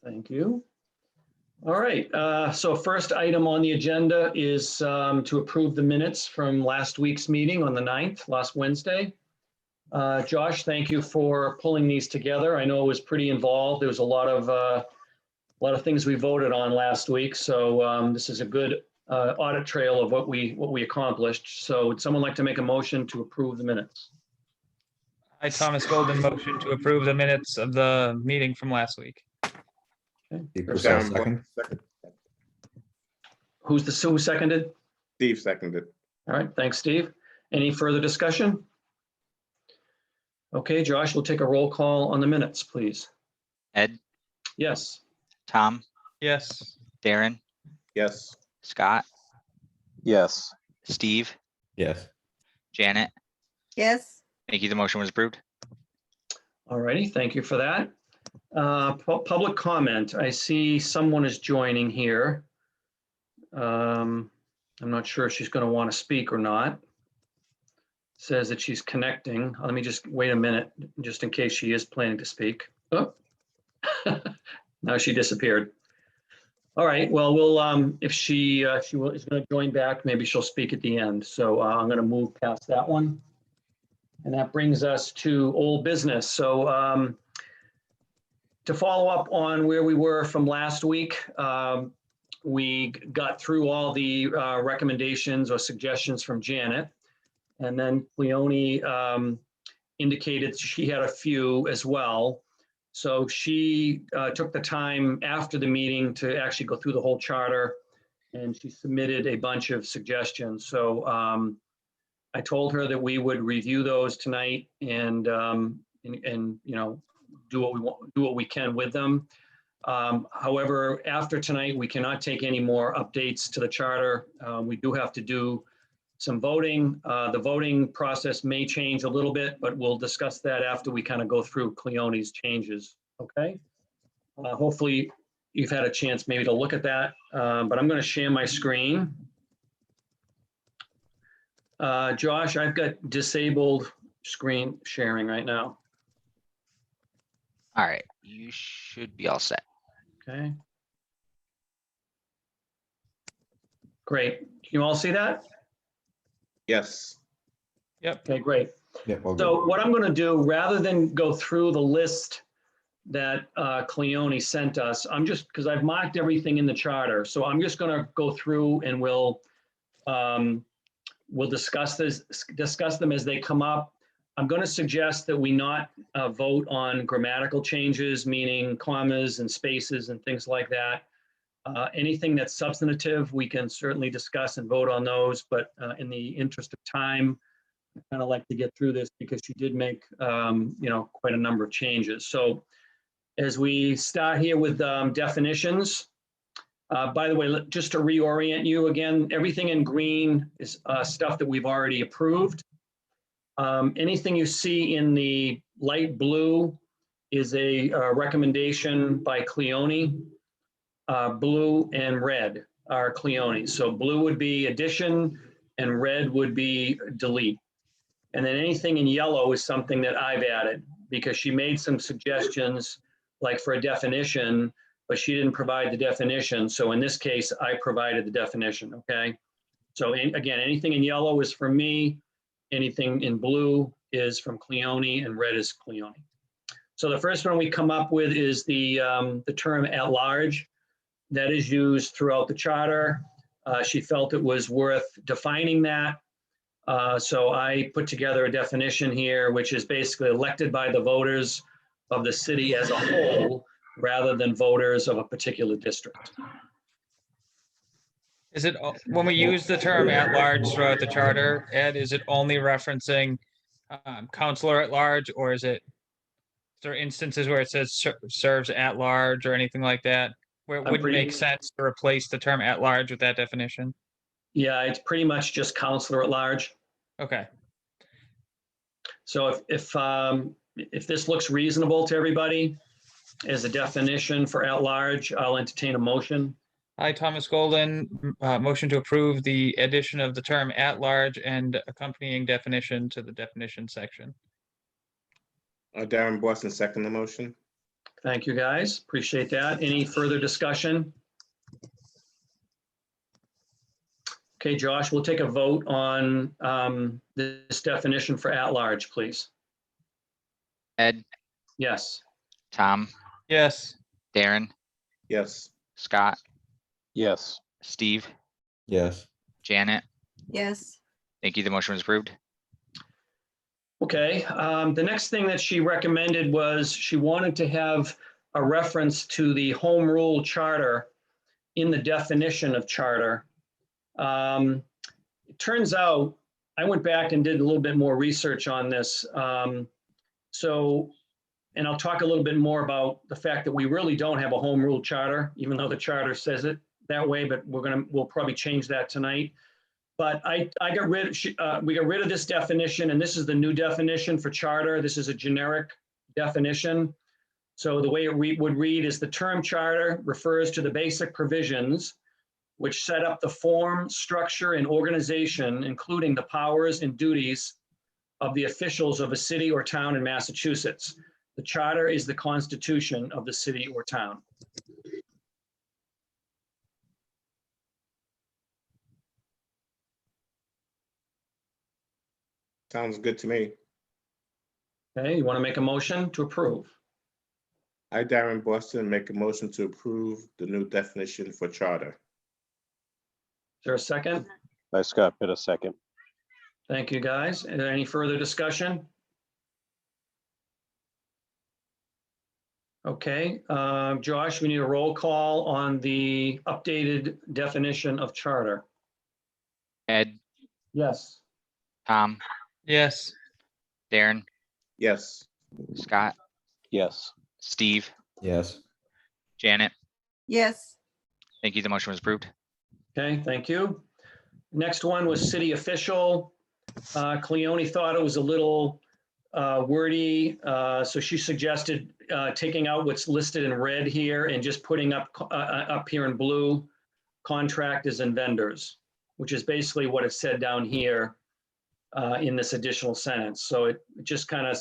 Thank you. All right, so first item on the agenda is to approve the minutes from last week's meeting on the 9th, last Wednesday. Josh, thank you for pulling these together. I know it was pretty involved. There was a lot of things we voted on last week, so this is a good audit trail of what we accomplished. So would someone like to make a motion to approve the minutes? I, Thomas Golden, motion to approve the minutes of the meeting from last week. Steve Persell, second. Who seconded? Steve seconded. All right, thanks, Steve. Any further discussion? Okay, Josh, we'll take a roll call on the minutes, please. Ed, Yes. Tom, Yes. Darren, Yes. Scott, Yes. Steve, Yes. Janet. Yes. Thank you. The motion was approved. All righty, thank you for that. Public comment. I see someone is joining here. I'm not sure if she's going to want to speak or not. Says that she's connecting. Let me just wait a minute, just in case she is planning to speak. Oh, now she disappeared. All right, well, we'll if she is going to join back, maybe she'll speak at the end. So I'm going to move past that one. And that brings us to old business. So to follow up on where we were from last week, we got through all the recommendations or suggestions from Janet. And then Cleone indicated she had a few as well. So she took the time after the meeting to actually go through the whole charter, and she submitted a bunch of suggestions. So I told her that we would review those tonight and you know, do what we can with them. However, after tonight, we cannot take any more updates to the charter. We do have to do some voting. The voting process may change a little bit, but we'll discuss that after we kind of go through Cleone's changes, okay? Hopefully you've had a chance maybe to look at that, but I'm going to share my screen. Josh, I've got disabled screen sharing right now. All right. You should be all set. Okay. Great. Can you all see that? Yes. Yep. Okay, great. Yeah, all good. So what I'm going to do, rather than go through the list that Cleone sent us, I'm just, because I've marked everything in the charter, so I'm just going to go through and we'll discuss them as they come up. I'm going to suggest that we not vote on grammatical changes, meaning commas and spaces and things like that. Anything that's substantive, we can certainly discuss and vote on those, but in the interest of time, I kind of like to get through this because she did make, you know, quite a number of changes. So as we start here with definitions, by the way, just to reorient you again, everything in green is stuff that we've already approved. Anything you see in the light blue is a recommendation by Cleone. Blue and red are Cleone. So blue would be addition and red would be delete. And then anything in yellow is something that I've added because she made some suggestions like for a definition, but she didn't provide the definition. So in this case, I provided the definition, okay? So again, anything in yellow is from me, anything in blue is from Cleone, and red is Cleone. So the first one we come up with is the term at large. That is used throughout the charter. She felt it was worth defining that. So I put together a definition here, which is basically elected by the voters of the city as a whole, rather than voters of a particular district. Is it, when we use the term at large throughout the charter, Ed, is it only referencing counselor at large, or is there instances where it says serves at large or anything like that, where it wouldn't make sense to replace the term at large with that definition? Yeah, it's pretty much just counselor at large. Okay. So if this looks reasonable to everybody as a definition for at large, I'll entertain a motion. I, Thomas Golden, motion to approve the addition of the term at large and accompanying definition to the definition section. Darren Boston second the motion. Thank you, guys. Appreciate that. Any further discussion? Okay, Josh, we'll take a vote on this definition for at-large, please. Ed, Yes. Tom, Yes. Darren, yes, Scott, Yes. Steve, Yes. Janet. Yes. Thank you. The motion was approved. Okay, the next thing that she recommended was she wanted to have a reference to the home rule charter in the definition of charter. It turns out, I went back and did a little bit more research on this. And I'll talk a little bit more about the fact that we really don't have a home rule charter, even though the charter says it that way, but we'll probably change that tonight. But we got rid of this definition, and this is the new definition for charter. This is a generic definition. So the way it would read is the term charter refers to the basic provisions which set up the form, structure, and organization, including the powers and duties of the officials of a city or town in Massachusetts. The charter is the constitution of the city or town. sounds good to me. Okay, you want to make a motion to approve? I, Darren Boston, make a motion to approve the new definition for charter. Is there a second? I, Scott Pitta, second. Thank you, guys. Is there any further discussion? Okay, Josh, we need a roll call on the updated definition of charter. Ed, Yes. Tom, Yes. Darren, Yes, Scott, Yes. Steve, Yes. Janet. Yes. Thank you. The motion was approved. Okay, thank you. Next one was city official. Cleone thought it was a little wordy, so she suggested taking out what's listed in red here and just putting up here in blue, contractors and vendors, which is basically what it said down here in this additional sentence. So it just kind of,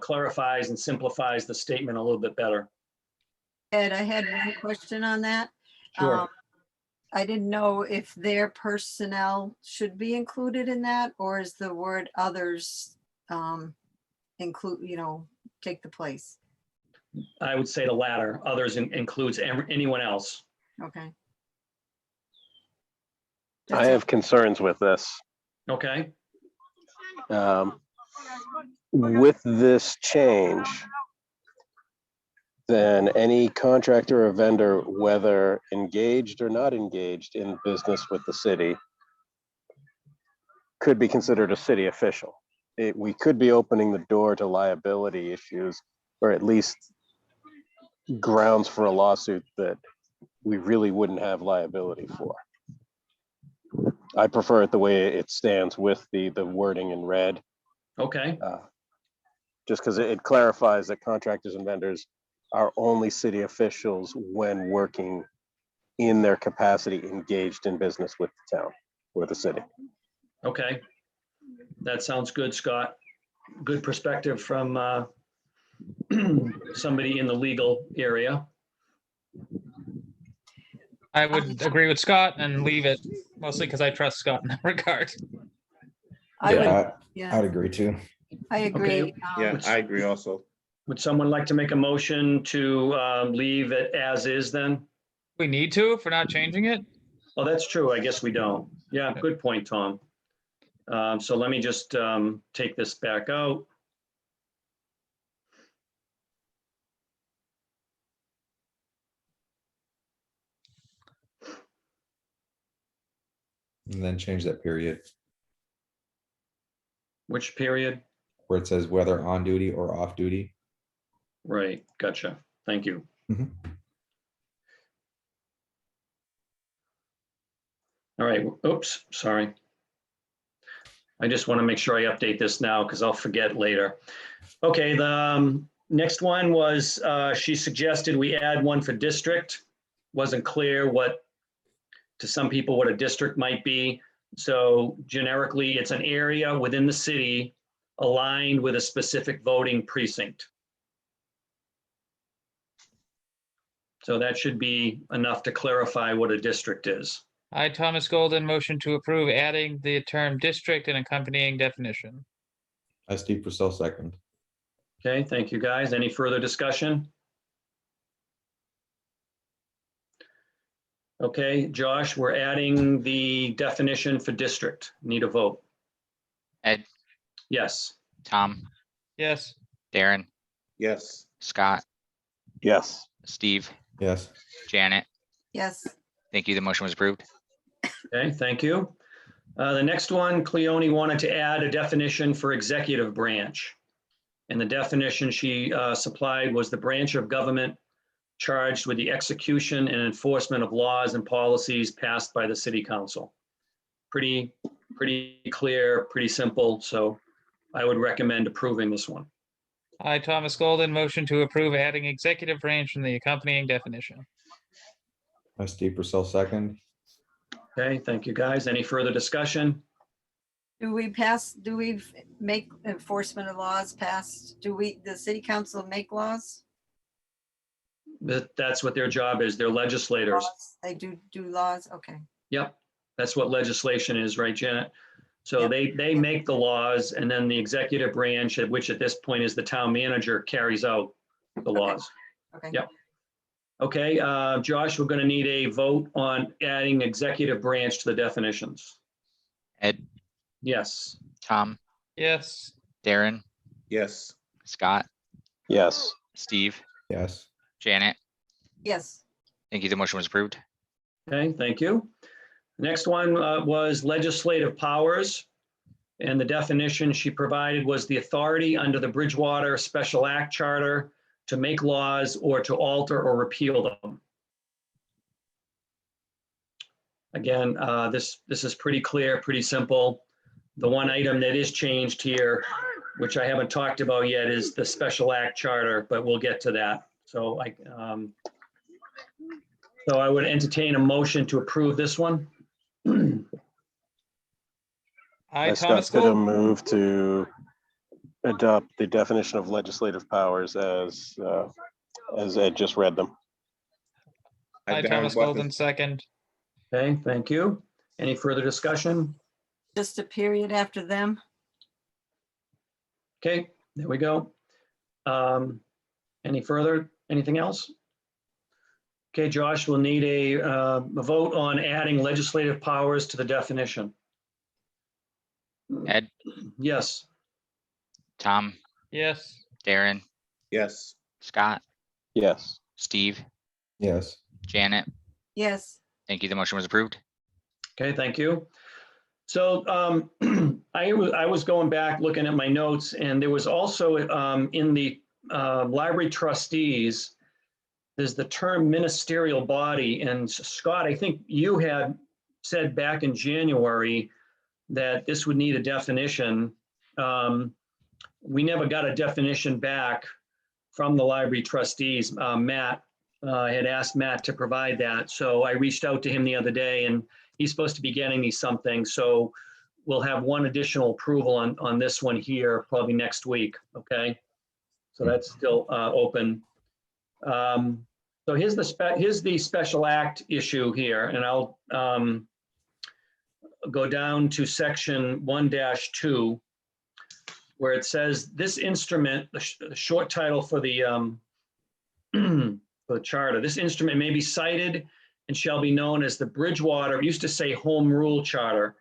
clarifies and simplifies the statement a little bit better. Ed, I had one question on that. Sure. I didn't know if their personnel should be included in that, or is the word others take the place? I would say the latter. Others includes anyone else. Okay. I have concerns with this. Okay, With this change, then any contractor or vendor, whether engaged or not engaged in business with the city, could be considered a city official. We could be opening the door to liability issues, or at least grounds for a lawsuit that we really wouldn't have liability for. I prefer it the way it stands with the wording in red, okay, just because it clarifies that contractors and vendors are only city officials when working in their capacity engaged in business with the town or the city. okay. That sounds good, Scott. Good perspective from somebody in the legal area. I would agree with Scott and leave it, mostly because I trust Scott in that regard. I would, I'd yeah, agree too. I agree. Okay. yeah, I agree also. Would someone like to make a motion to leave it as is then? We need to if we're not changing it. Oh, that's true. I guess we don't. Yeah, good point, Tom. So let me just take this back out. And then change that period Which period? where it says whether on duty or off duty. Right, gotcha. Thank you. Mhm. All right, oops, sorry. I just want to make sure I update this now because I'll forget later. Okay, the next one was she suggested we add one for district. Wasn't clear to some people what a district might be. So generically, it's an area within the city aligned with a specific voting precinct. So that should be enough to clarify what a district is. I, Thomas Golden, motion to approve adding the term district and accompanying definition. I, Steve Persell, second. Okay, thank you, guys. Any further discussion? Okay, Josh, we're adding the definition for district. Need a vote. Ed, Yes. Tom, Yes, Darren, yes, Scott, Yes, Steve, Yes, Janet. Yes, Thank you. The motion was approved. Okay, thank you. The next one, Cleone wanted to add a definition for executive branch. And the definition she supplied was the branch of government charged with the execution and enforcement of laws and policies passed by the city council. Pretty clear, pretty simple. So I would recommend approving this one. I, Thomas Golden, motion to approve adding executive branch in the accompanying definition. I, Steve Persell, second. Okay, thank you, guys. Any further discussion? do we make enforcement of laws passed? The city council make laws? That's what their job is. They're legislators. They do laws, okay. Yep, that's what legislation is, right, Janet? So Yep. they make the laws, and then the executive branch, which at this point is the town manager, carries out the laws. Okay. Yep. Okay, Josh, we're gonna need a vote on adding executive branch to the definitions. Ed, Yes. Tom, Yes, Darren, yes, Scott, yes, Steve, Yes, Janet. Yes, Thank you. The motion was approved. Okay, thank you. Next one was legislative powers. And the definition she provided was the authority under the Bridgewater Special Act Charter to make laws or to alter or repeal them. Again, this is pretty clear, pretty simple. The one item that is changed here, which I haven't talked about yet, is the Special Act Charter, but we'll get to that. So I would entertain a motion to approve this one. I, Scott Thomas Pitta, Golden, move to adopt the definition of legislative powers as Ed just read them. I, Darren Thomas Boston. Golden, second. Okay, thank you. Any further discussion? just a period after them. Okay, there we go. Any further, anything else? Okay, Josh, we'll need a vote on adding legislative powers to the definition. Ed, Yes. Tom, Yes, Darren, yes, Scott, Yes, Steve, yes, Janet. Yes, Thank you. The motion was approved. Okay, thank you. So I was going back looking at my notes, and there was also in the library trustees, there's the term ministerial body. And Scott, I think you had said back in January that this would need a definition. We never got a definition back from the library trustees. Matt had asked Matt to provide that. So I reached out to him the other day, and he's supposed to be getting me something. So we'll have one additional approval on this one here, probably next week, okay? So that's still open. So here's the special act issue here, and I'll go down to section 1-2, where it says this instrument, the short title for the for the charter, this instrument may be cited and shall be known as the Bridgewater, it used to say Home Rule Charter.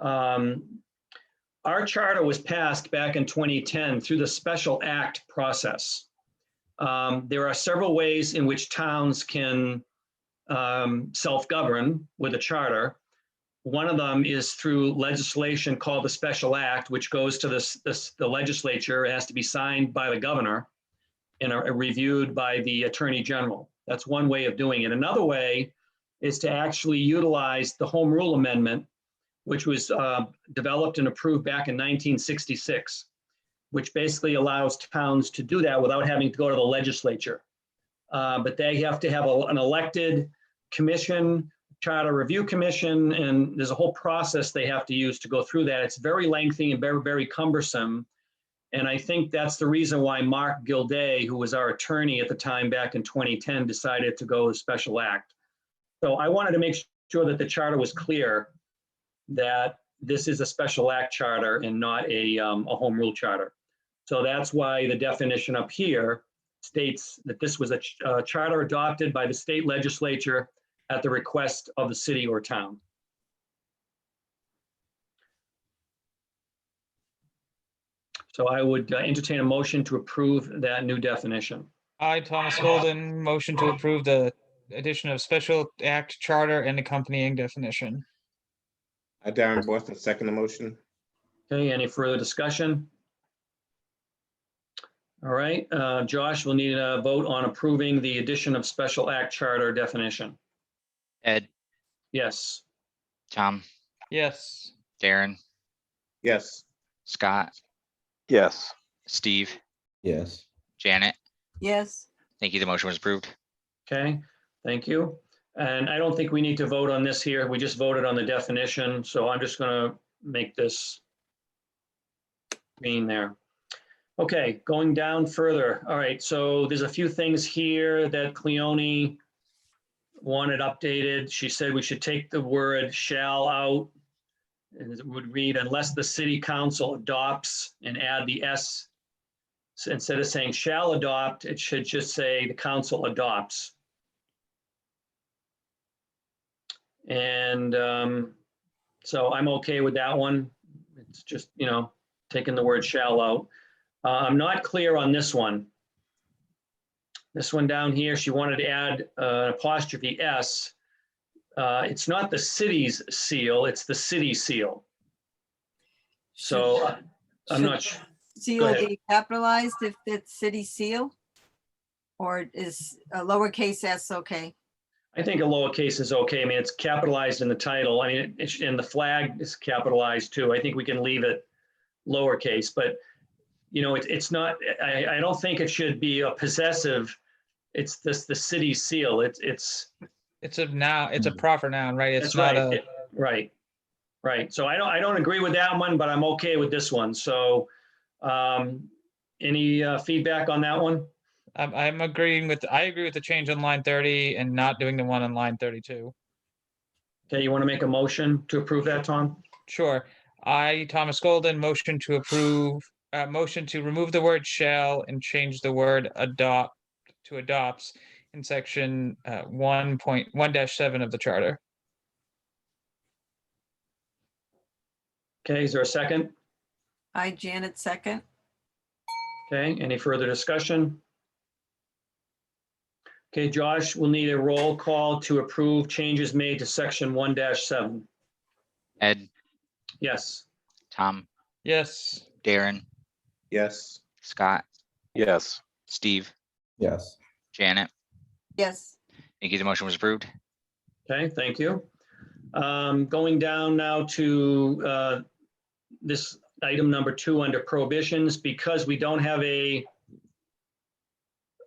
Our charter was passed back in 2010 through the special act process. There are several ways in which towns can self-govern with a charter. One of them is through legislation called the Special Act, which goes to the legislature. It has to be signed by the governor and reviewed by the attorney general. That's one way of doing it. Another way is to actually utilize the Home Rule Amendment, which was developed and approved back in 1966, which basically allows towns to do that without having to go to the legislature. But they have to have an elected commission, charter review commission, and there's a whole process they have to use to go through that. It's very lengthy and very, very cumbersome. And I think that's the reason why Mark Gilday, who was our attorney at the time back in 2010, decided to go with special act. So I wanted to make sure that the charter was clear that this is a special act charter and not a home rule charter. So that's why the definition up here states that this was a charter adopted by the state legislature at the request of the city or town. So I would entertain a motion to approve that new definition. I, Thomas Golden, motion to approve the addition of special act charter and accompanying definition. I, Darren Boston, second the motion. Okay, any further discussion? All right, Josh, we'll need a vote on approving the addition of special act charter definition. Ed, Yes, Tom, Yes. Darren, Yes, Scott, Yes. Steve, Yes. Janet. Yes, Thank you. The motion was approved. okay, thank you. And I don't think we need to vote on this here. We just voted on the definition, so I'm just gonna make this green there. Okay, going down further. All right, so there's a few things here that Cleone wanted updated. She said we should take the word shall out. And it would read, unless the city council adopts, and add the S. So instead of saying shall adopt, it should just say the council adopts. And so I'm okay with that one. It's just, taking the word shall out. I'm not clear on this one. This one down here, she wanted to add apostrophe S. It's not the city's seal, it's the city seal. So I'm not sure. seal ahead. be capitalized if it's city seal? Or is a lowercase s okay? I think a lowercase is okay. I mean, it's capitalized in the title. I mean, and the flag is capitalized too. I think we can leave it lowercase, but it's not, I don't think it should be a possessive. It's the city seal. It's It's a noun, it's a proper noun, right? It's that's not right. a, Right. So I don't agree with that one, but I'm okay with this one. So any feedback on that one? I'm agreeing with, I agree with the change on line 30 and not doing the one on line 32. Okay, you want to make a motion to approve that, Tom? Sure. I, Thomas Golden, motion to approve, motion to remove the word shall and change the word adopt to adopts in section 1.1-7 of the charter. Okay, is there a second? I, Janet, second. Okay, any further discussion? Okay, Josh, we'll need a roll call to approve changes made to section 1-7. Ed, Yes, Tom, Yes. Darren, yes, Scott, Yes. Steve, Yes. Janet. Yes, Thank you. The motion was approved. okay, thank you. Going down now to this item number 2 under prohibitions, because we don't have a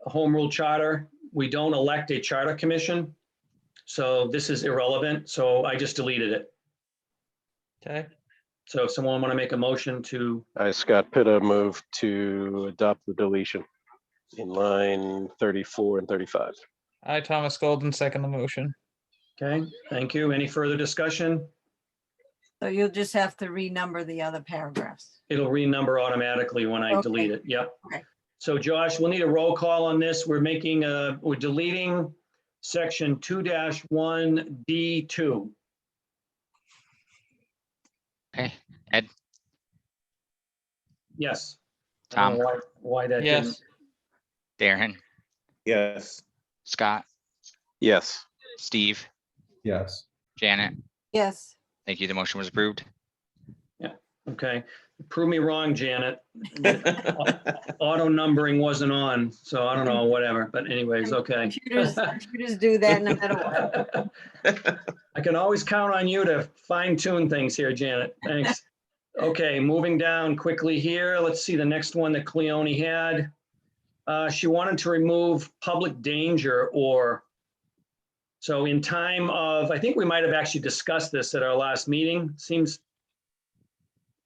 home rule charter, we don't elect a charter commission. So this is irrelevant, so I just deleted it. Okay. So if someone want to make a motion to, I, Scott Pitta, move to adopt the deletion in line 34 and 35. I, Thomas Golden, second the motion. okay, thank you. Any further discussion? so you'll just have to renumber the other paragraphs. It'll renumber automatically when I Okay. delete it. Yep. Okay. So Josh, we'll need a roll call on this. We're deleting section 2-1D2. Okay. Ed, Yes. I don't Tom, know why that Yes. didn't. Darren, yes, Scott, Yes. Steve, Yes. Janet. Yes, Thank you. The motion was approved. Okay. Prove me wrong, Janet. Auto numbering wasn't on, so I don't know, whatever. But anyways, okay. computers do that no matter what. I can always count on you to fine tune things here, Janet. Thanks. Okay, moving down quickly here. Let's see the next one that Cleone had. She wanted to remove public danger or. So in time of, I think we might have actually discussed this at our last meeting. Seems,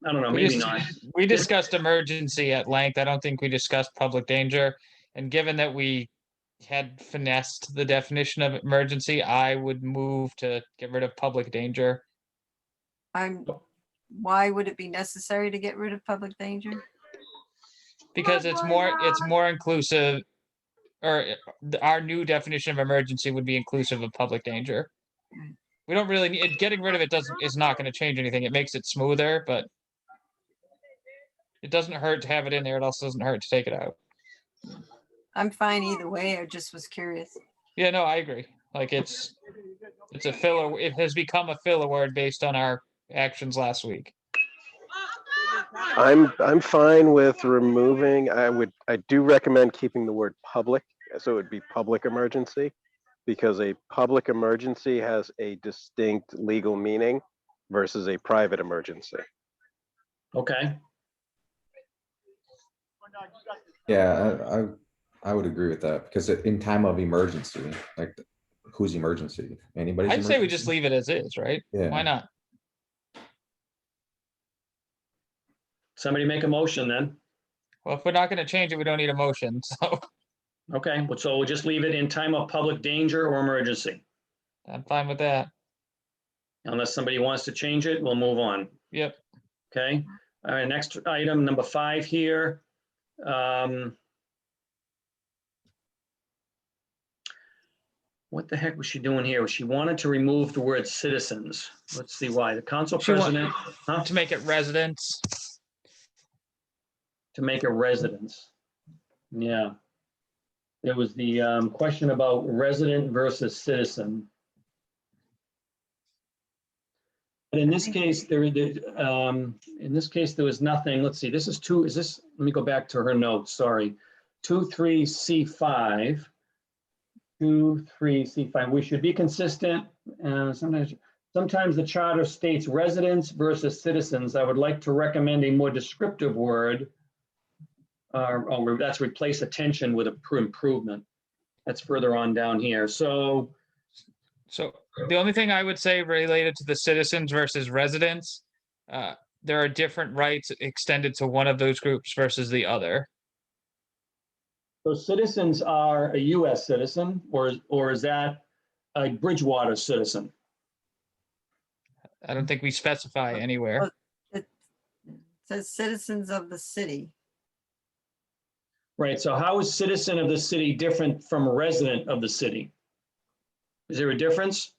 I don't know, We maybe just- not. We discussed emergency at length. I don't think we discussed public danger. And given that we had finessed the definition of emergency, I would move to get rid of public danger. Why would it be necessary to get rid of public danger? Because it's more inclusive, or our new definition of emergency would be inclusive of public danger. We don't really need, getting rid of it is not going to change anything. It makes it smoother, but it doesn't hurt to have it in there. It also doesn't hurt to take it out. I'm fine either way. I just was curious. Yeah, no, I agree. Like it's a filler. It has become a filler word based on our actions last week. I'm fine with removing, I do recommend keeping the word public, so it would be public emergency, because a public emergency has a distinct legal meaning versus a private emergency. Okay, Yeah, I would agree with that because in time of emergency, like whose emergency? Anybody's I'd say we just emergency? leave it as is, right? Yeah. Why not? somebody make a motion then. Well, if we're not going to change it, we don't need a motion. So Okay, well, so we'll just leave it in time of public danger or emergency. I'm fine with that. Unless somebody wants to change it, we'll move on. Yep. Okay, all right, next item, number 5 here. What the heck was she doing here? She wanted to remove the word citizens. Let's see why. The council She want- president, huh? To make it residents. To make a residence. Yeah. There was the question about resident versus citizen. But in this case, there was nothing. Let's see, this is let me go back to her notes, sorry. 23C5. 23C5, we should be consistent. Sometimes the charter states residents versus citizens. I would like to recommend a more descriptive word. That's replace attention with improvement. That's further on down here. So The only thing I would say related to the citizens versus residents, there are different rights extended to one of those groups versus the other. citizens are a US citizen, or is that a Bridgewater citizen? I don't think we specify anywhere. It says citizens of the city. Right, so how is citizen of the city different from a resident of the city? Is there a difference?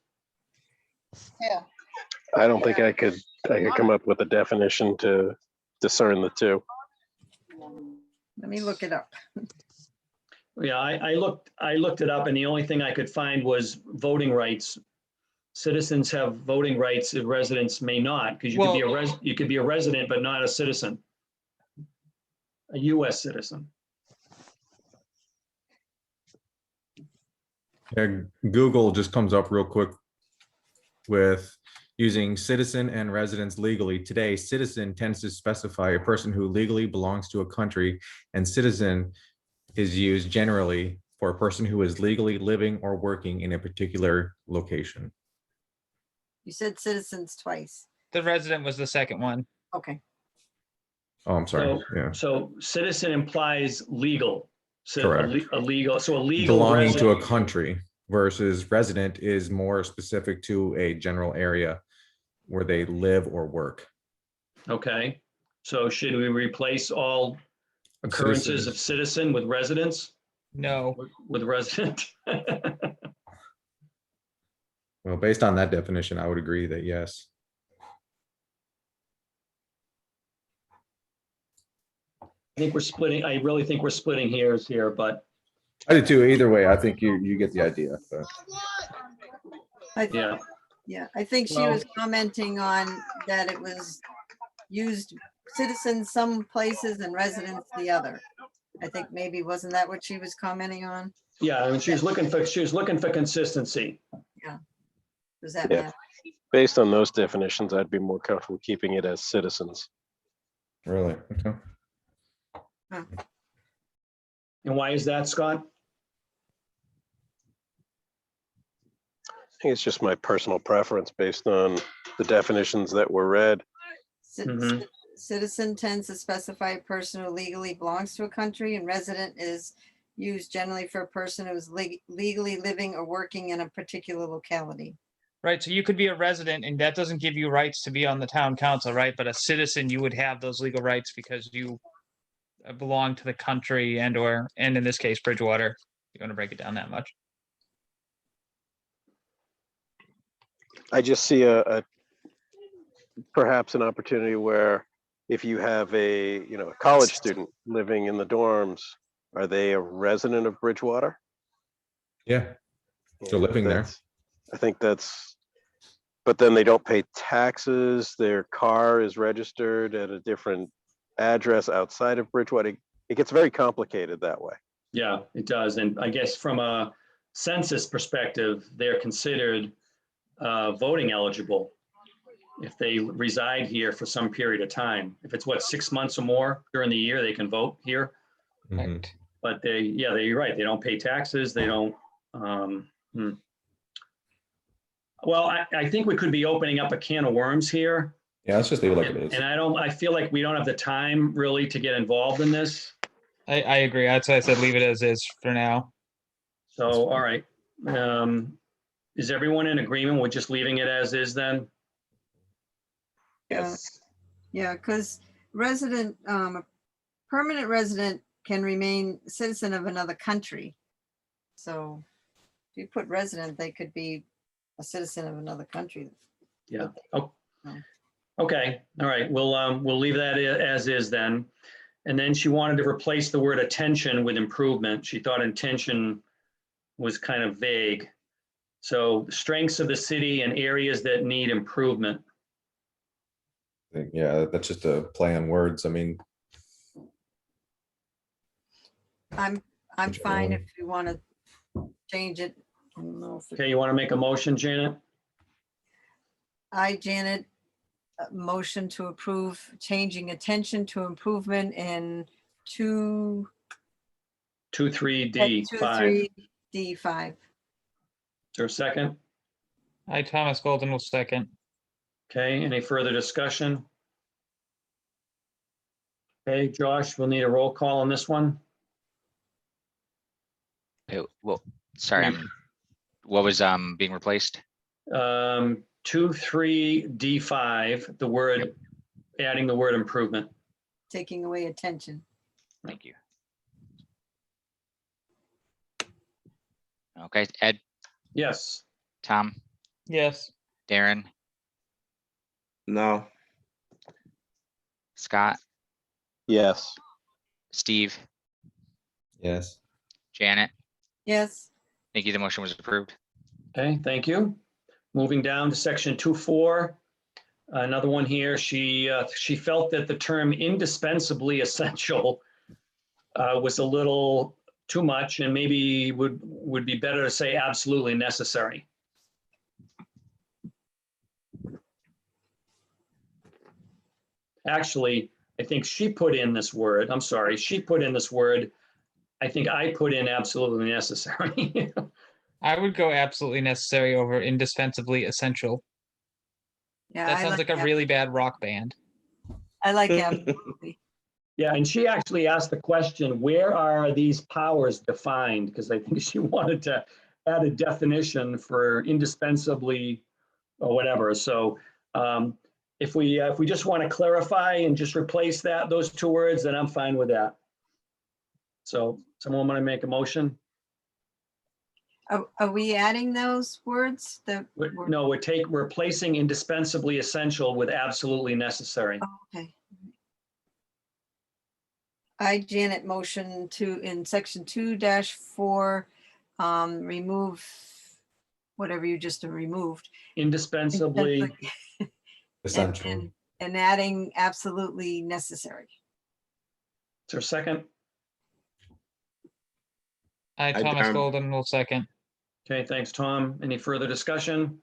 I don't think I could come up with a definition to discern the two. Let me look it up. Yeah, I looked it up, and the only thing I could find was voting rights. Citizens have voting rights, and residents may not, because you could be a resident but not a citizen. A US citizen. Yeah, Google just comes up real quick with using citizen and residents legally. Today, citizen tends to specify a person who legally belongs to a country, and citizen is used generally for a person who is legally living or working in a particular location. You said citizens twice. The resident was the second one. Okay. Oh, I'm sorry. Yeah. So citizen implies legal. So Correct. a legal Belonging to a resident. country versus resident is more specific to a general area where they live or work. Okay, so should we replace all occurrences of citizen with residents? No. With resident? Well, based on that definition, I would agree that yes. I really think we're splitting hairs here, but I do too. Either way, I think you get the idea. So. yeah. Yeah, I think she was commenting on that it was used citizens some places and residents the other. I think maybe, wasn't that what she was commenting on? Yeah, I mean, she was looking for consistency. Does that Yeah. matter? Based on those definitions, I'd be more comfortable keeping it as citizens. Really? Okay. And why is that, Scott? I think it's just my personal preference based on the definitions that were read. Ci- Mhm. citizen tends to specify a person who legally belongs to a country, and resident is used generally for a person who's legally living or working in a particular locality. Right, so you could be a resident and that doesn't give you rights to be on the town council, right? But a citizen, you would have those legal rights because you belong to the country and in this case, Bridgewater. You want to break it down that much? I just see a perhaps an opportunity where if you have a college student living in the dorms, are they a resident of Bridgewater? Yeah, they're living there. I think that's, but then they don't pay taxes. Their car is registered at a different address outside of Bridgewater. It gets very complicated that way. Yeah, it does. And I guess from a census perspective, they're considered voting eligible if they reside here for some period of time. If it's 6 months or more during the year, they can vote here. Mhm. Right. But you're right. They don't pay taxes. They don't. Well, I think we could be opening up a can of worms here. Yeah, let's just leave it like it is. And I feel like we don't have the time really to get involved in this. I agree. That's why I said leave it as is for now. So, all right. Is everyone in agreement with just leaving it as is then? Yes. Yeah, because a permanent resident can remain citizen of another country. So if you put resident, they could be a citizen of another country. Yeah. Oh. Okay. All right. We'll leave that as is then. And then she wanted to replace the word attention with improvement. She thought intention was kind of vague. So strengths of the city and areas that need improvement. Yeah, that's just a play on words. I mean, I'm Which fine one? if you want to change it. I don't know if it- Okay, you want to make a motion, Janet? Janet, motion to approve changing attention to improvement in 23D5. 23D5. Is there a second? Thomas Golden will second. Okay, any further discussion? Okay, Josh, we'll need a roll call on this one. Well, sorry, what was being replaced? 23D5, the word, adding the word improvement. Taking away attention. Thank you. Okay, Ed, Yes. Tom, Yes. Darren, No. Scott, Yes. Steve, yes. Janet. Yes, Thank you. The motion was approved. Okay, thank you. Moving down to section 2.4. Another one here, she felt that the term indispensably essential was a little too much and maybe would be better to say absolutely necessary. Actually, I think she put in this word, I'm sorry, she put in this word. I think I put in absolutely necessary. I would go absolutely necessary over indispensably essential. yeah. That I sounds like a really bad rock band. I like absolutely. Yeah, and she actually asked the question, where are these powers defined? Because I think she wanted to add a definition for indispensably or whatever. So if we just want to clarify and just replace those two words, then I'm fine with that. So someone want to make a motion? Are we adding those words? No, we're replacing indispensably essential with absolutely necessary. Okay. Janet, motion to, in section 2-4, remove whatever you just removed. Indispensably, Essential. And adding absolutely necessary. is there a second? Thomas Darren. Golden will second. Okay, thanks, Tom. Any further discussion?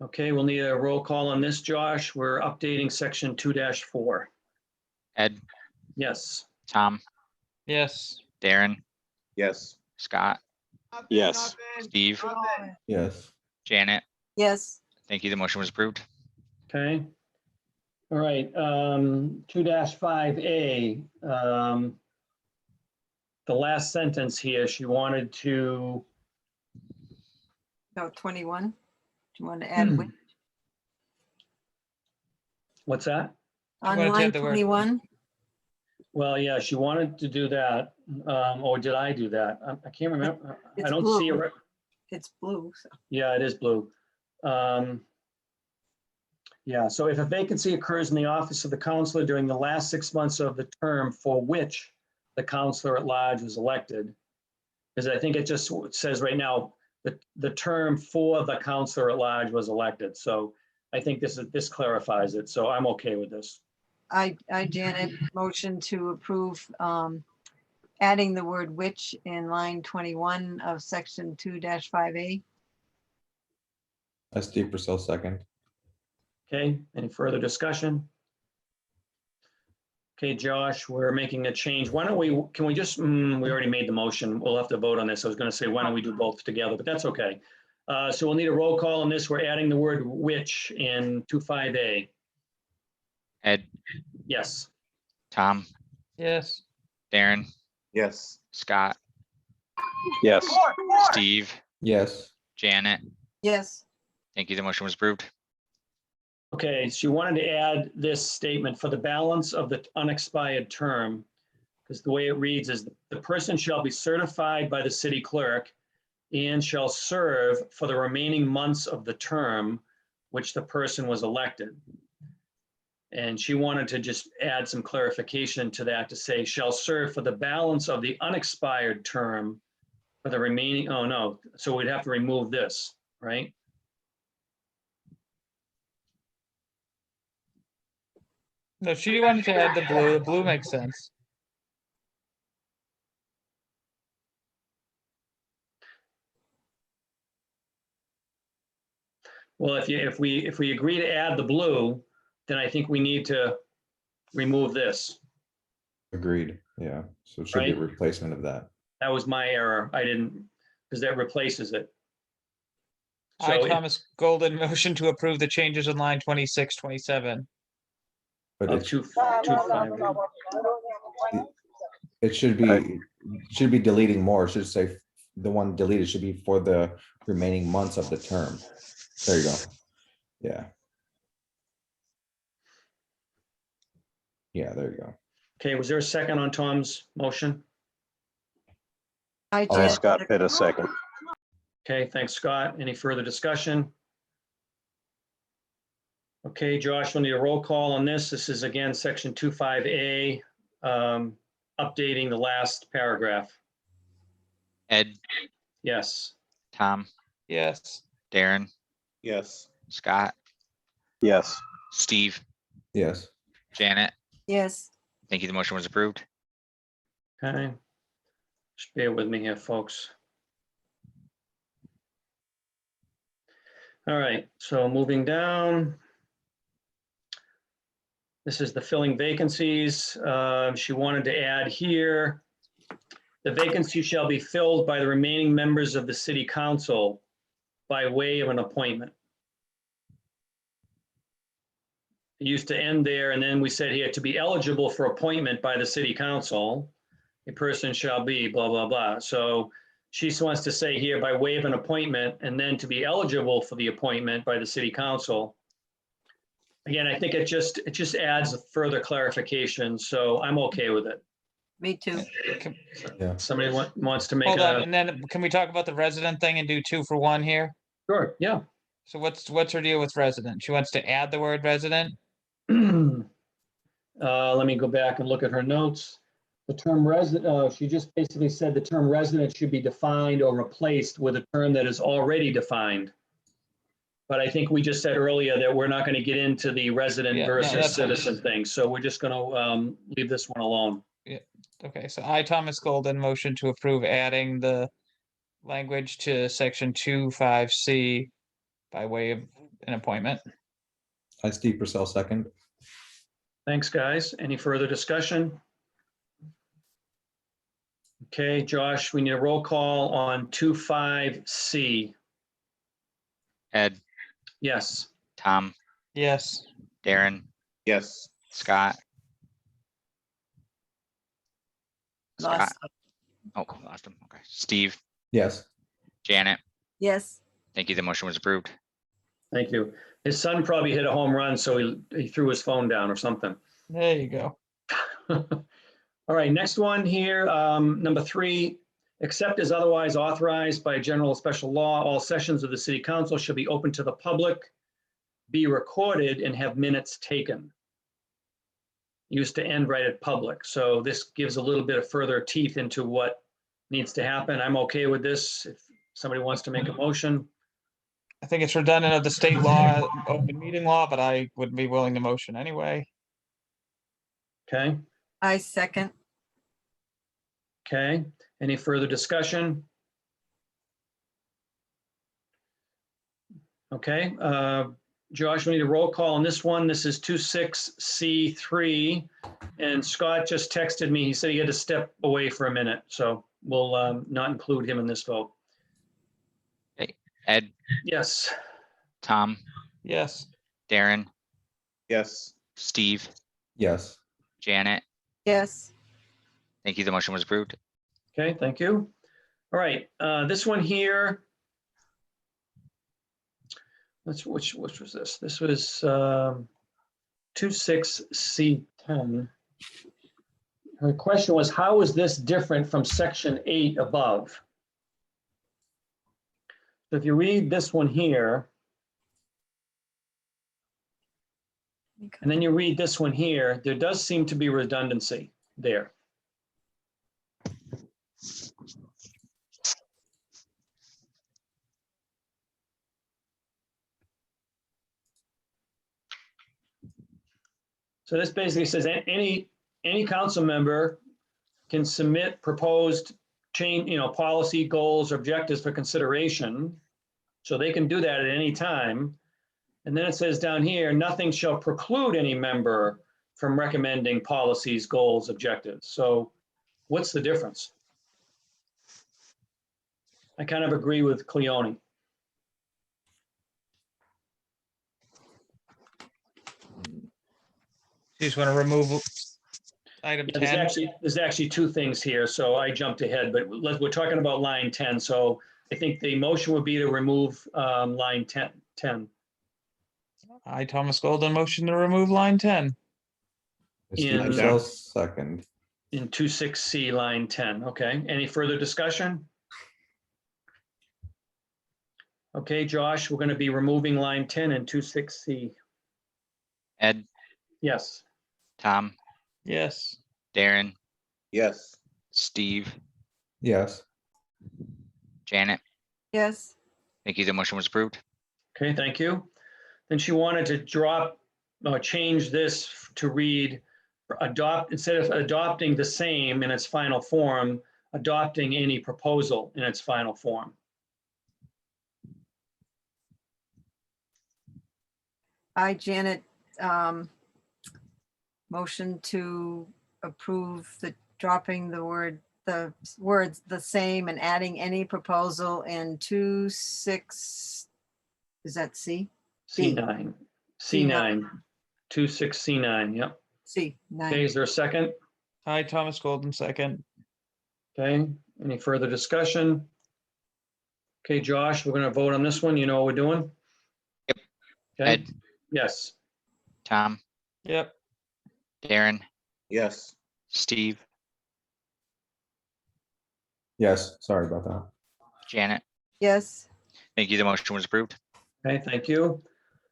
Okay, we'll need a roll call on this, Josh. We're updating section 2-4. Ed, Yes. Tom, Yes. Darren, Yes. Scott, Yes. Steve, Yes. Janet. Yes, Thank you. The motion was approved. Okay. All right, 2-5A. The last sentence here, she wanted to, No, 21. Do you want to add which? what's that? She On wanted to line add the word- 21? Well, yeah, she wanted to do that. Or did I do that? I can't remember. I It's don't see blue. it. It's blue. So. Yeah, it is blue. Yeah, so if a vacancy occurs in the office of the counselor during the last 6 months of the term for which the counselor at large was elected, because I think it just says right now that the term for the counselor at large was elected. So I think this clarifies it. So I'm okay with this. I, Janet, motion to approve adding the word which in line 21 of section 2-5A. I, Steve Persell, second. Okay, any further discussion? Okay, Josh, we're making a change. Why don't we, can we just, we already made the motion. We'll have to vote on this. I was going to say, why don't we do both together, but that's okay. So we'll need a roll call on this. We're adding the word which in 2-5A. Ed, Yes. Tom, Yes. Darren, Yes. Scott, Yes. Steve, Yes. Janet. Yes, Thank you. The motion was approved. Okay, she wanted to add this statement for the balance of the unexpired term, because the way it reads is the person shall be certified by the city clerk and shall serve for the remaining months of the term which the person was elected. And she wanted to just add some clarification to that to say shall serve for the balance of the unexpired term for the remaining, oh no, so we'd have to remove this, right? No, she wanted to add the blue. The blue makes sense. Well, if we agree to add the blue, then I think we need to remove this. Agreed. Yeah. So it should be a Right. replacement of that. That was my error. I didn't, because that replaces it. I, So Thomas Golden, motion to approve the changes in line 26, 27. But of it's, 2-5. it should be deleting more. It should say the one deleted should be for the remaining months of the term. There you go. Yeah. Yeah, there you go. Okay, was there a second on Tom's motion? I, I, Janet, Scott Pitta, second. Okay, thanks, Scott. Any further discussion? Okay, Josh, we'll need a roll call on this. This is again, section 2-5A, updating the last paragraph. Ed, Yes. Tom, Yes. Darren, Yes. Scott, Yes. Steve, Yes. Janet. yes, Thank you. The motion was approved. Okay. Just bear with me here, folks. All right, so moving down. This is the filling vacancies. She wanted to add here, the vacancy shall be filled by the remaining members of the city council by way of an appointment. It used to end there, and then we said here, to be eligible for appointment by the city council, a person shall be blah, blah, blah. So she wants to say here by way of an appointment, and then to be eligible for the appointment by the city council. Again, I think it just adds further clarification, so I'm okay with it. me too. Yeah. Somebody wants to make Hold on, a, and then can we talk about the resident thing and do 2 for 1 here? sure, yeah. So what's her deal with resident? She wants to add the word resident? Let me go back and look at her notes. The term resident, she just basically said the term resident should be defined or replaced with a term that is already defined. But I think we just said earlier that we're not going to get into the resident Yeah, no, versus that's fine. citizen thing. So we're just going to leave this one alone. Okay, so I, Thomas Golden, motion to approve adding the language to section 2-5C by way of an appointment. I, Steve Persell, second. Thanks, guys. Any further discussion? Okay, Josh, we need a roll call on 2-5C. Ed, Yes. Tom, Yes. Darren, Yes. Scott, Scott, Lost. oh, lost him, okay. Steve, Yes. Janet, Yes, thank you, the motion was approved. Thank you. His son probably hit a home run, so he threw his phone down or something. There you go. All right, next one here, number 3, except as otherwise authorized by general or special law, all sessions of the city council shall be open to the public, be recorded, and have minutes taken. Used to end right at public, so this gives a little bit of further teeth into what needs to happen. I'm okay with this. If somebody wants to make a motion, I think it's redundant of the state law, open meeting law, but I would be willing to motion anyway. okay? I second. Okay, any further discussion? Okay, Josh, we need a roll call on this one. This is 26C3. And Scott just texted me. He said he had to step away for a minute, so we'll not include him in this vote. Ed, Yes, Tom, Yes, Darren, Yes. Steve, Yes. Janet, Yes, thank you, the motion was approved. okay, thank you. All right, this one here. Which was this? This was 26C10. Her question was, how is this different from section 8 above? So if you read this one here, and then you read this one here, there does seem to be redundancy there. So this basically says any council member can submit proposed change, policy, goals, or objectives for consideration. So they can do that at any time. And then it says down here, nothing shall preclude any member from recommending policies, goals, objectives. So what's the difference? I kind of agree with Cleone. you just want to remove item Yeah, 10. there's actually 2 things here, so I jumped ahead, but we're talking about line 10. So I think the motion would be to remove line 10. I, Thomas Golden, motion to remove line 10. Steve In- Persell, second. In 26C line 10. Okay, any further discussion? Okay, Josh, we're going to be removing line 10 in 26C. Ed, Yes, Tom, Yes, Darren, Yes. Steve, Yes. Janet, yes, thank you, the motion was approved. okay, thank you. Then she wanted to change this to read, instead of adopting the same in its final form, adopting any proposal in its final form. I, Janet, motion to approve the dropping the words the same and adding any proposal in 26, is that C? C9, C9, 26C9, yep. C, Okay, 9. is there a second? I, Thomas Golden, second. Okay, any further discussion? Okay, Josh, we're going to vote on this one. You know what we're doing? Yep. Okay, Ed, yes, Tom, Yep, Darren, Yes. Steve, Yes. Sorry about that. Janet, Yes, thank you, the motion was approved. okay, thank you.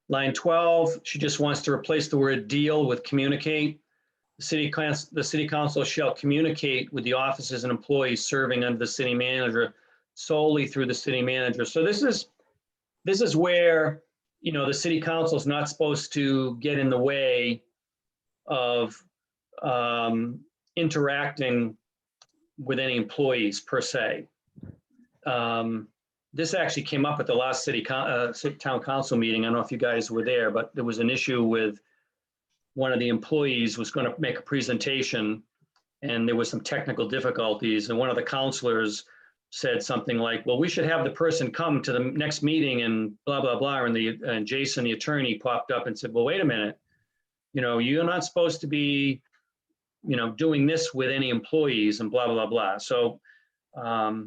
Line 12, she just wants to replace the word deal with communicate. The city council shall communicate with the officers and employees serving under the city manager solely through the city manager. So this is where, the city council is not supposed to get in the way of interacting with any employees per se. This actually came up at the last town council meeting. I don't know if you guys were there, but there was an issue with one of the employees was going to make a presentation and there was some technical difficulties. And one of the counselors said something like, well, we should have the person come to the next meeting and blah, blah, blah. And Jason, the attorney, popped up and said, well, wait a minute. You're not supposed to be, doing this with any employees and blah, blah, blah. So I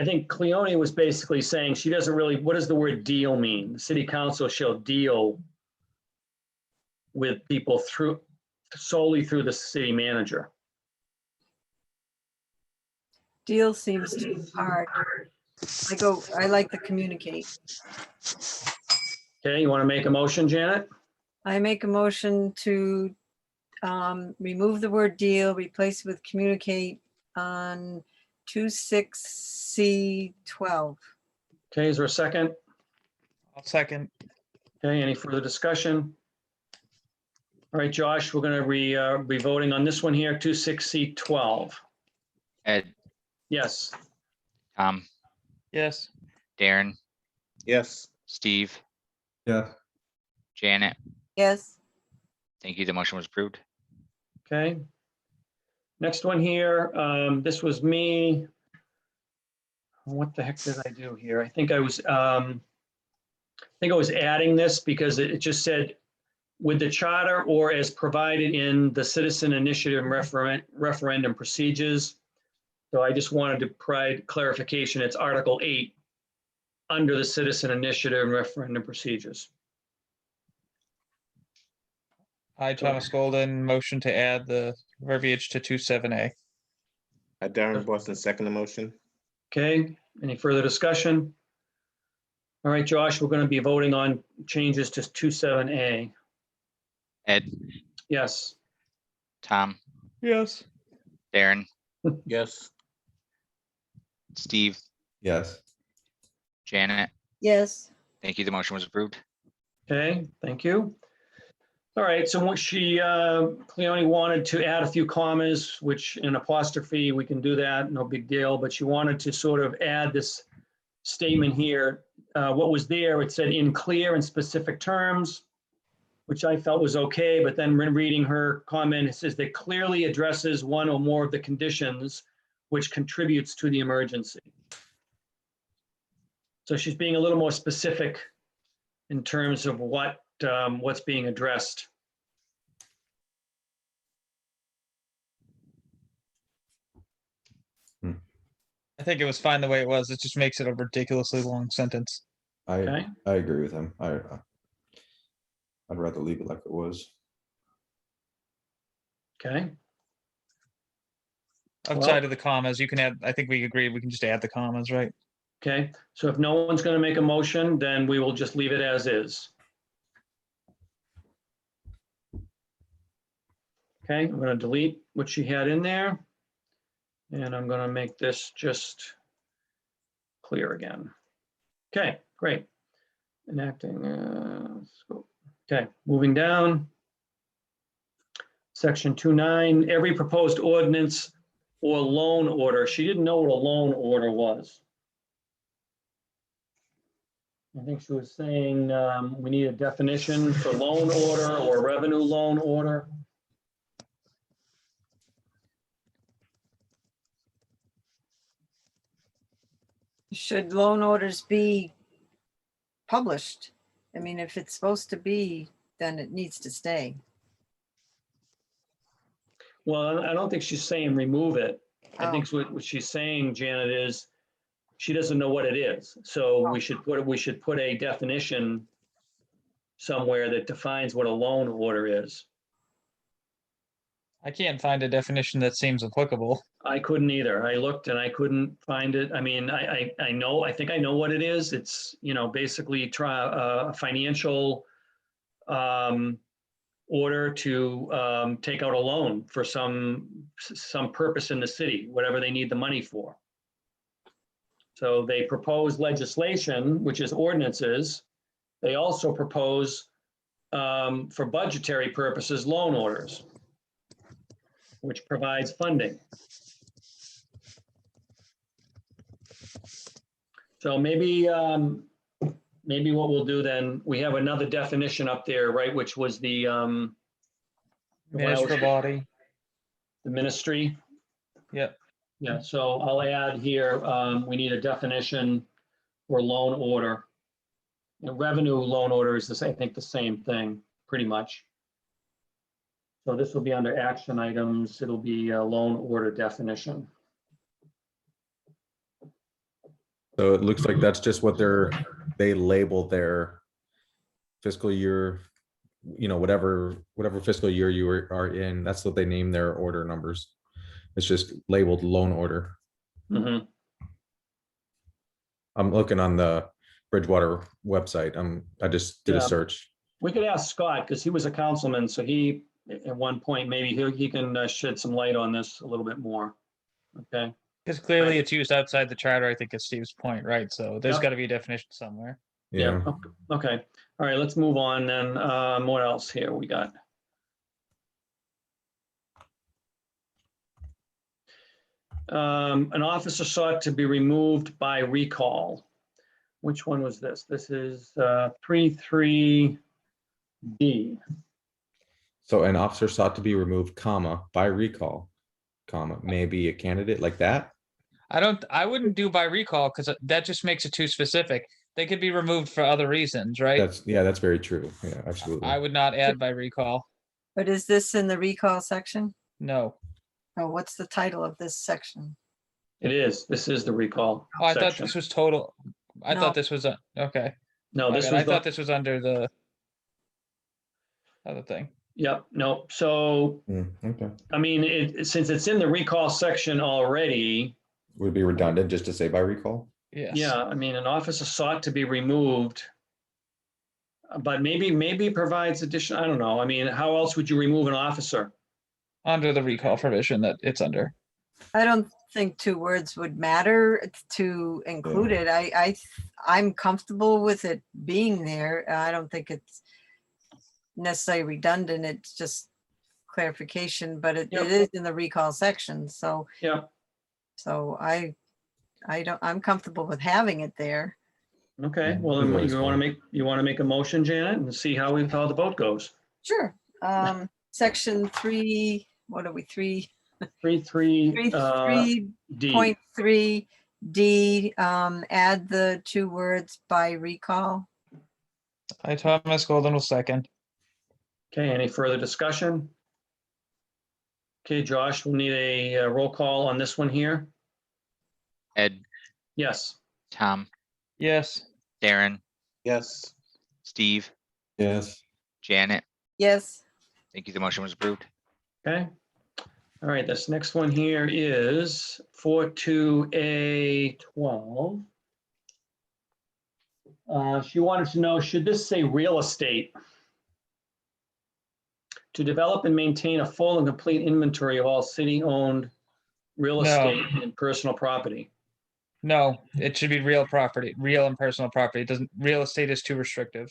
think Cleone was basically saying she doesn't really, what does the word deal mean? The city council shall deal with people solely through the city manager. Deal seems too hard. I like the communicate. Okay, you want to make a motion, Janet? I make a motion to remove the word deal, replace it with communicate on 26C12. Okay, is there a second? I'll second. Okay, any further discussion? All right, Josh, we're going to be voting on this one here, 26C12. Ed, Yes. Tom, Yes. Darren, Yes. Steve, Yeah. Janet. Yes. Thank you. The motion was approved. Okay. Next one here, this was me. What the heck did I do here? I think I was adding this because it just said with the charter or as provided in the citizen initiative and referendum procedures. So I just wanted to provide clarification. It's Article 8 under the citizen initiative and referendum procedures. I, Thomas Golden, motion to add the verbiage to 27A. I, Darren Boston, second the motion. Okay, any further discussion? All right, Josh, we're going to be voting on changes to 27A. Ed, Yes. Tom, Yes. Darren, Yes. Steve, Yes. Janet. Yes. Thank you. The motion was approved. Okay, thank you. All right, so what Cleone wanted to add a few commas, which in apostrophe, we can do that, no big deal, but she wanted to sort of add this statement here. What was there, it said in clear and specific terms, which I felt was okay, but then reading her comment, it says that clearly addresses one or more of the conditions which contributes to the emergency. So she's being a little more specific in terms of what's being addressed. I think it was fine the way it was. It just makes it a ridiculously long sentence. Okay. I agree with him. I'd rather leave it like it was. Okay, Outside of the commas, you can add, I think we agreed, we can just add the commas, right? okay. So if no one's going to make a motion, then we will just leave it as is. Okay, I'm going to delete what she had in there. And I'm going to make this just clear again. Okay, great. Enacting scope. Okay, moving down. Section 2.9, every proposed ordinance or loan order. She didn't know what a loan order was. I think she was saying we need a definition for loan order or revenue loan order. Should loan orders be published? I mean, if it's supposed to be, then it needs to stay. Well, I don't think she's saying remove it. I Oh. think what she's saying, Janet, is she doesn't know what it is. So we should put a definition somewhere that defines what a loan order is. I can't find a definition that seems applicable. I couldn't either. I looked and I couldn't find it. I mean, I think I know what it is. It's, basically try a financial order to take out a loan for some purpose in the city, whatever they need the money for. So they propose legislation, which is ordinances. They also propose for budgetary purposes, loan orders, which provides funding. So maybe what we'll do then, we have another definition up there, right? Which was the Minister body. the ministry. Yep. Yeah, so I'll add here, we need a definition for loan order. And revenue loan order is I think the same thing, pretty much. So this will be under action items. It'll be a loan order definition. So it looks like that's just what they label their fiscal year, whatever fiscal year you are in, that's what they name their order numbers. It's just labeled loan order. Mhm. I'm looking on the Bridgewater website. I just did a Yeah. search. We could ask Scott, because he was a councilman, so he, at one point, maybe he can shed some light on this a little bit more. Okay, Because clearly it's used outside the charter, I think is Steve's point, right? So there's Yep. got to be a definition somewhere. Yeah. okay. All right, let's move on then. What else here we got? An officer sought to be removed by recall. Which one was this? This is 33D. So an officer sought to be removed, comma, by recall, comma, maybe a candidate like that. I wouldn't do by recall because that just makes it too specific. They could be removed for other reasons, right? That's very true. Yeah, absolutely. I would not add by recall. But is this in the recall section? No. Oh, what's the title of this section? It is. This is the recall Oh, I thought section. this was total. I No. thought this was okay. No, My this bad. was I thought this was under the other thing. Yep, no. So, Okay. I mean, since it's in the recall section already, Would it be redundant just to say by recall? Yes. yeah, I mean, an officer sought to be removed. But maybe it provides additional, I don't know. I mean, how else would you remove an officer? Under the recall provision that it's under. I don't think two words would matter to include it. I'm comfortable with it being there. I don't think it's necessarily redundant. It's just clarification, but it Yep. is in the recall section. So, Yeah, so I'm comfortable with having it there. okay. Yeah, Well, either then way is you want to make a motion, Janet, and see how the vote goes. Sure. Section 3, what are we, 3.3D, D. add the two words by recall. Thomas Golden will second. Okay, any further discussion? Okay, Josh, we'll need a roll call on this one here. Ed, Yes. Tom, Yes. Darren, Yes. Steve, Yes. Janet. Yes. Thank you. The motion was approved. Okay. All right, this next one here is 42A12. She wanted to know, should this say real estate? To develop and maintain a full and complete inventory of all city-owned real No. estate and personal property. No, it should be real property, real and personal property. It doesn't, real estate is too restrictive.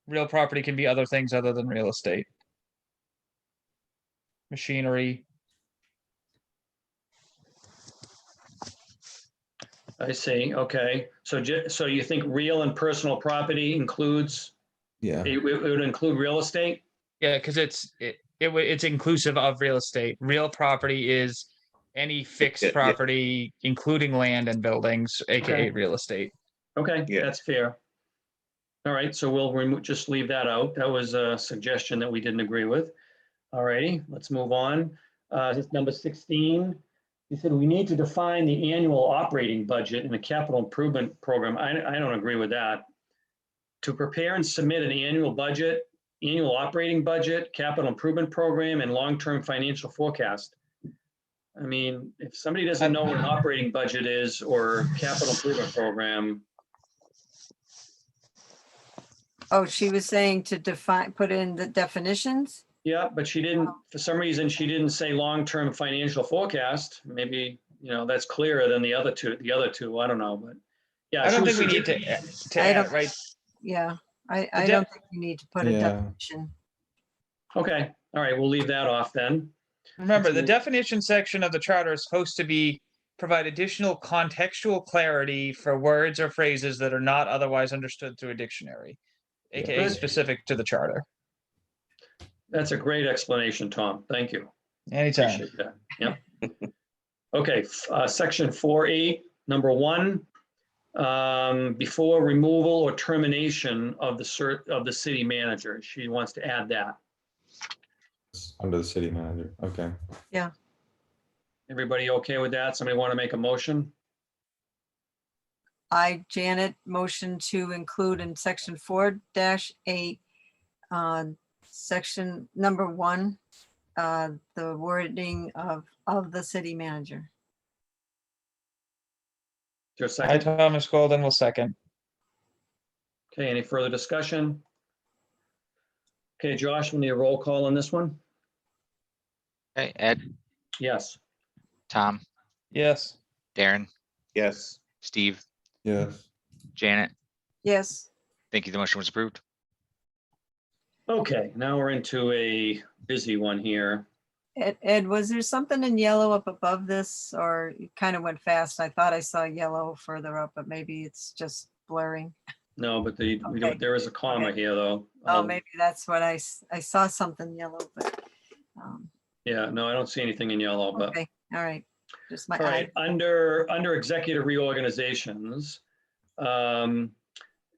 Real property can be other things other than real estate. Machinery. I see, okay. So so you think real and personal property includes, Yeah. it would include real estate? Yeah, because it's inclusive of real estate. Real property is any fixed Yeah, yeah. property, including land and buildings, aka Okay. real estate. Okay, Yeah. that's fair. All right, so we'll just leave that out. That was a suggestion that we didn't agree with. All righty, let's move on. This is number 16. He said we need to define the annual operating budget in the capital improvement program. I don't agree with that. To prepare and submit an annual budget, annual operating budget, capital improvement program, and long-term financial forecast. I mean, if somebody doesn't know what an operating budget is or capital improvement program, Oh, she was saying to define, put in the definitions? yeah, but she didn't, for some reason, she didn't say long-term financial forecast. Maybe, that's clearer than the other two, I don't know, but yeah. I she don't was think we need suggesting- to I add, don't- right? Yeah, I don't think you need to put a Yeah. definition. Okay, all right, we'll leave that off then. Remember, Let's the move- definition section of the charter is supposed to provide additional contextual clarity for words or phrases that are not otherwise understood through a dictionary, aka Good. specific to the charter. That's a great explanation, Tom. Thank you. Anytime. Appreciate that. Yep. Okay, section 4.8, number 1. before removal or termination of the city manager. She wants to add that. It's under the city manager. Okay. Everybody okay with that? Somebody want to make a motion? I, Janet, motion to include in section 4-8, section number 1, the wording of the city manager. Is there a I, second? Thomas Golden, will second. Okay, any further discussion? Okay, Josh, we need a roll call on this one? Okay, Ed, Yes. Tom, Yes. Darren, Yes. Steve, Yes. Janet. Yes, Thank you. The motion was approved. Okay, now we're into a busy one here. Ed, was there something in yellow up above this, or it kind of went fast? I thought I saw yellow further up, but maybe it's just blurring. No, but Okay. there is a comma Okay. here, though. Oh, maybe that's what I saw something yellow, but, Yeah, no, I don't see anything in yellow, but. okay, all right. Just my All right, eye. under executive reorganizations,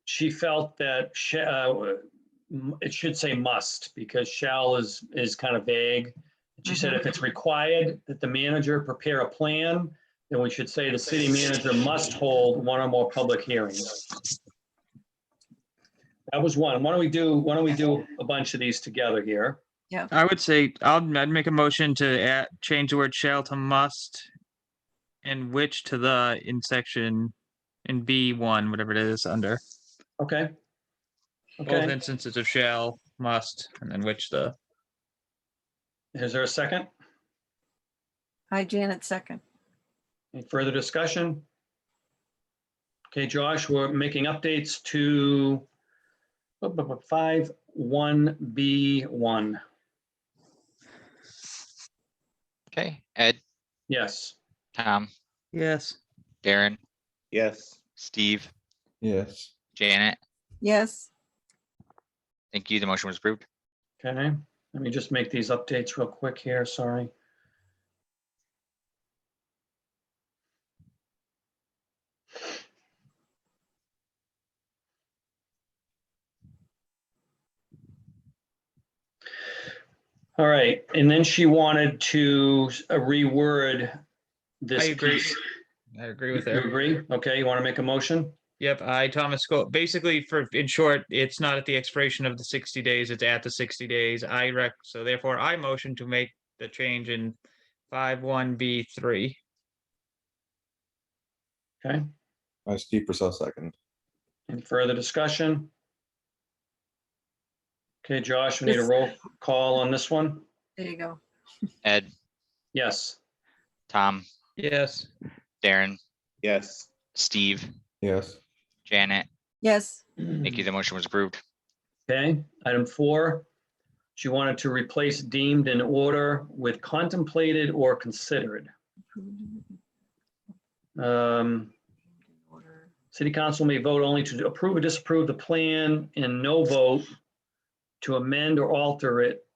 she felt that it should say must, because shall is kind of vague. She said if it's required that the manager prepare a plan, then we should say the city manager must hold one or more public hearings. That was one. Why don't we do a bunch of these together here? I would say I'd make a motion to change the word shall to must, and which to the in section in B1, whatever it is under. Okay. Both Okay, instances of shall, must, and then which the. is there a second? Hi, Janet, second. Any further discussion? Okay, Josh, we're making updates to 5(1)(b)(1). Okay, Ed, Yes. Tom, Yes. Darren, Yes. Steve, Yes. Janet. Yes, Thank you. The motion was approved. Okay, let me just make these updates real quick here, sorry. All right, and then she wanted to reword this. I agree. piece. I agree with You her. agree? Okay, you want to make a motion? Yep, I, Thomas Gold. Basically, in short, it's not at the expiration of the 60 days, it's at the 60 days. So therefore I motion to make the change in 5(1)(b)(3). Okay, Steve Persell second. any further discussion? Okay, Josh, we need a roll call on this one? there you go. Ed, Yes. Tom, Yes. Darren, Yes. Steve, Yes. Janet. Yes, Thank you. The motion was approved. Okay, item 4, she wanted to replace deemed in order with contemplated or considered. City council may vote only to approve or disapprove the plan, and no vote to amend or alter it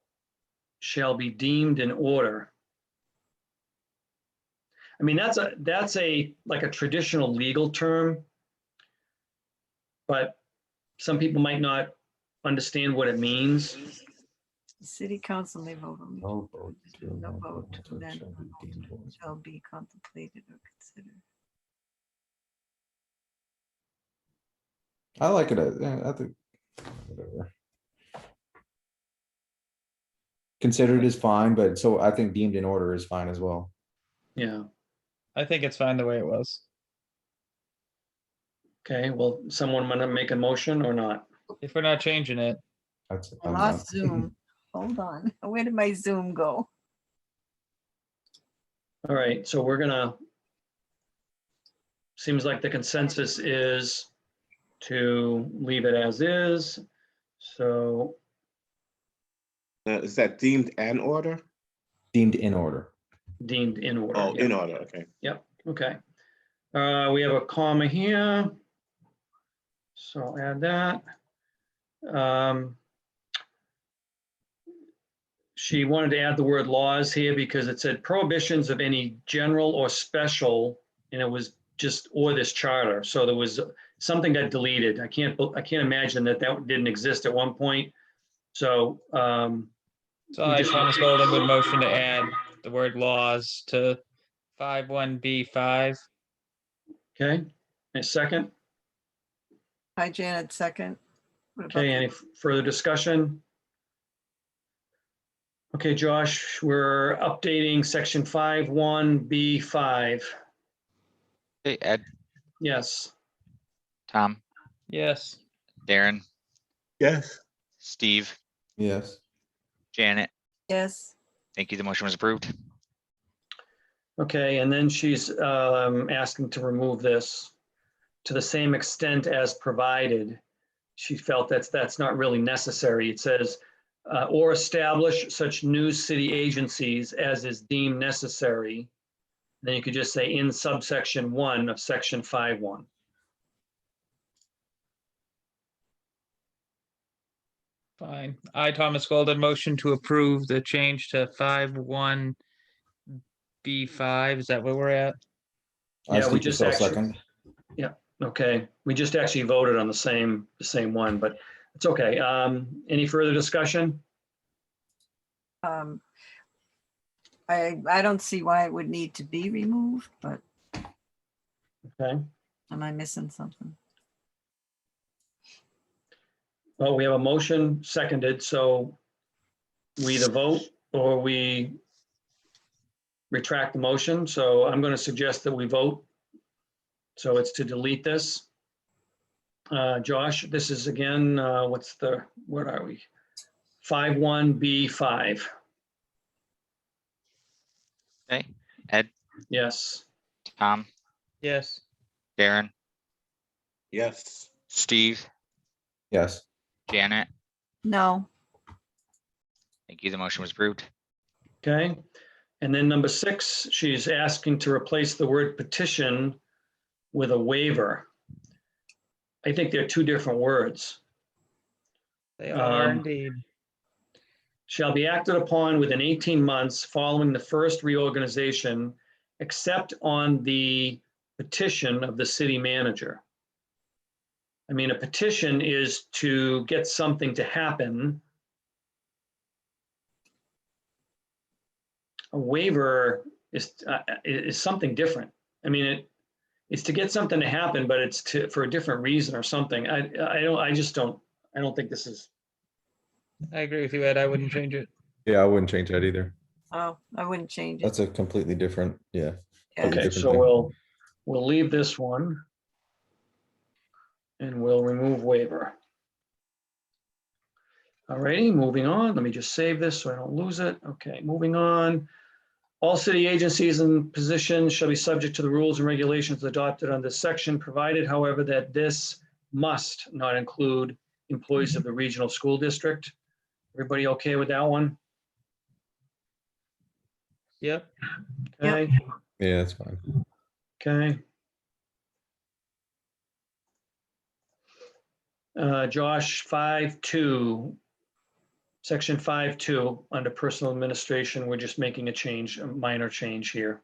shall be deemed in order. I mean, that's like a traditional legal term, but some people might not understand what it means. the city council may vote on. No vote to No amend or vote to alter amend shall be deemed in order. shall be contemplated or considered. I like it. I think. Whatever. Considered is fine, but so I think deemed in order is fine as well. Yeah, I think it's fine the way it was. okay, well, someone want to make a motion or not? If we're not changing it, That's. I lost Zoom. Hold on. Where did my Zoom go? All right, so we're gonna, seems like the consensus is to leave it as is. So, Is that deemed an order? Deemed in order. deemed in order. Oh, yeah. in order, okay. Yep, okay. We have a comma here. So I'll add that. She wanted to add the word laws here because it said prohibitions of any general or special, and it was just, or this charter. So there was, something got deleted. I can't imagine that didn't exist at one point. So, So We I, just- Thomas Golden, would motion to add the word laws to 51B5. okay, a second. Hi, Janet, second. What about Okay, any further discussion? Okay, Josh, we're updating section 51B5. Hey, Ed, Yes, Tom, Yes. Darren, Yes. Steve, Yes. Janet. Yes, Thank you. The motion was approved. okay, and then she's asking to remove this to the same extent as provided. She felt that's not really necessary. It says, or establish such new city agencies as is deemed necessary. Then you could just say in subsection 1 of section 5.1. Fine. I, Thomas Golden, motion to approve the change to 51B5. Is that where we're at? Yeah, we Steve just Persell, actually- second. Okay, we just actually voted on the same one, but it's okay. Any further discussion? I don't see why it would need to be removed, but Okay, am I missing something? well, we have a motion seconded, so we either vote or we retract the motion. So I'm going to suggest that we vote. So it's to delete this. Josh, this is again, what are we? 51B5. Okay, Ed, Yes. Tom, Yes. Darren, Yes. Steve, Yes. Janet. No, Thank you. The motion was approved. Okay. And then number 6, she's asking to replace the word petition with a waiver. I think they're two different words. They are Um, indeed. Shall be acted upon within 18 months following the first reorganization, except on the petition of the city manager. I mean, a petition is to get something to happen. A waiver is something different. I mean, it's to get something to happen, but it's for a different reason or something. I don't think this is. I agree with you, Ed. I wouldn't change it. Yeah, I wouldn't change that either. oh, I wouldn't change it. That's a completely different, yeah. Yeah. totally Okay, different so thing. we'll leave this one. And we'll remove waiver. All righty, moving on. Let me just save this so I don't lose it. Okay, moving on. All city agencies and positions shall be subject to the rules and regulations adopted on this section, provided, however, that this must not include employees of the regional school district. Everybody okay with that one? Yep. Okay, Yeah, that's fine. okay. Josh, 5.2, section 5.2, under personal administration, we're just making a change, a minor change here.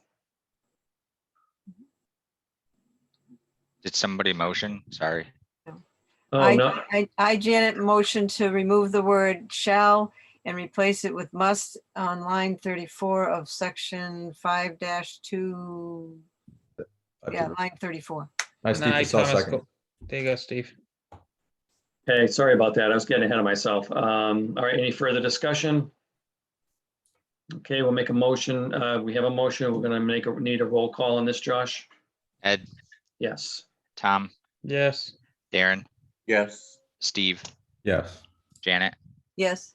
Did somebody motion? Sorry. Oh, no, I, Janet, motion to remove the word shall and replace it with must on line 34 of section 5-2. Yeah, line 34. I, And Steve I, Persell, Thomas second. There you go, Steve. okay, sorry about that. I was getting ahead of myself. All right, any further discussion? Okay, we'll make a motion. We have a motion. We're gonna need a roll call on this, Josh. Ed, Yes. Tom, Yes. Darren, Yes. Steve, Yes. Janet. Yes,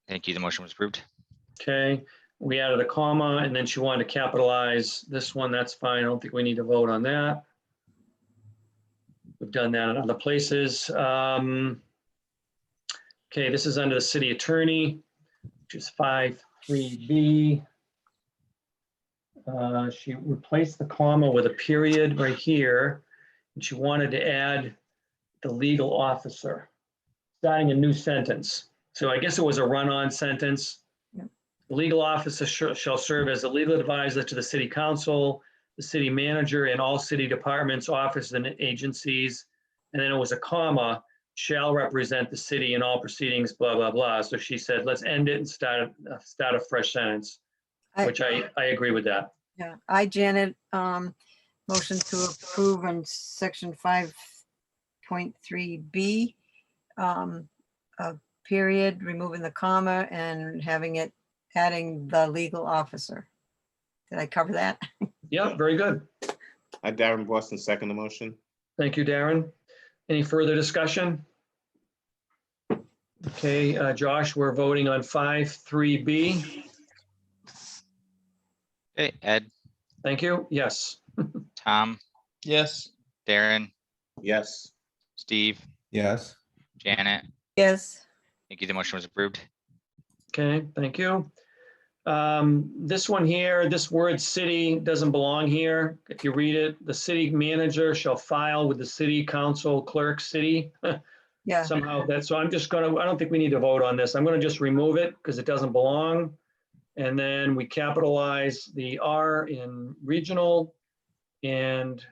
Thank you. The motion was approved. Okay, we added a comma and then she wanted to capitalize this one. That's fine. I don't think we need to vote on that. We've done that in other places. Okay, this is under the city attorney, which is 5.3B. She replaced the comma with a period right here, and she wanted to add the legal officer, starting a new sentence. So I guess it was a run-on sentence. Yep. The legal officer shall serve as a legal advisor to the city council, the city manager and all city departments, offices, and agencies. And then it was a comma, shall represent the city in all proceedings, blah, blah, blah. So she said, let's end it and start a fresh sentence, which I agree with that. Yeah, Janet, motion to approve on section 5.3B, a period, removing the comma and having it, adding the legal officer. Did I cover that? Yep, very good. I, Darren Boston, second the motion. Thank you, Darren. Any further discussion? Okay, Josh, we're voting on 5.3B. Okay, Ed, Thank you. Yes. Tom, Yes. Darren, Yes. Steve, Yes. Janet. Yes. Thank you. The motion was approved. Okay, thank you. This one here, this word city doesn't belong here. If you read it, the city manager shall file with the city council clerk city. Yeah, Somehow that's, so I'm just gonna, I don't think we need to vote on this. I'm gonna just remove it because it doesn't belong. And then we capitalize the R in regional. And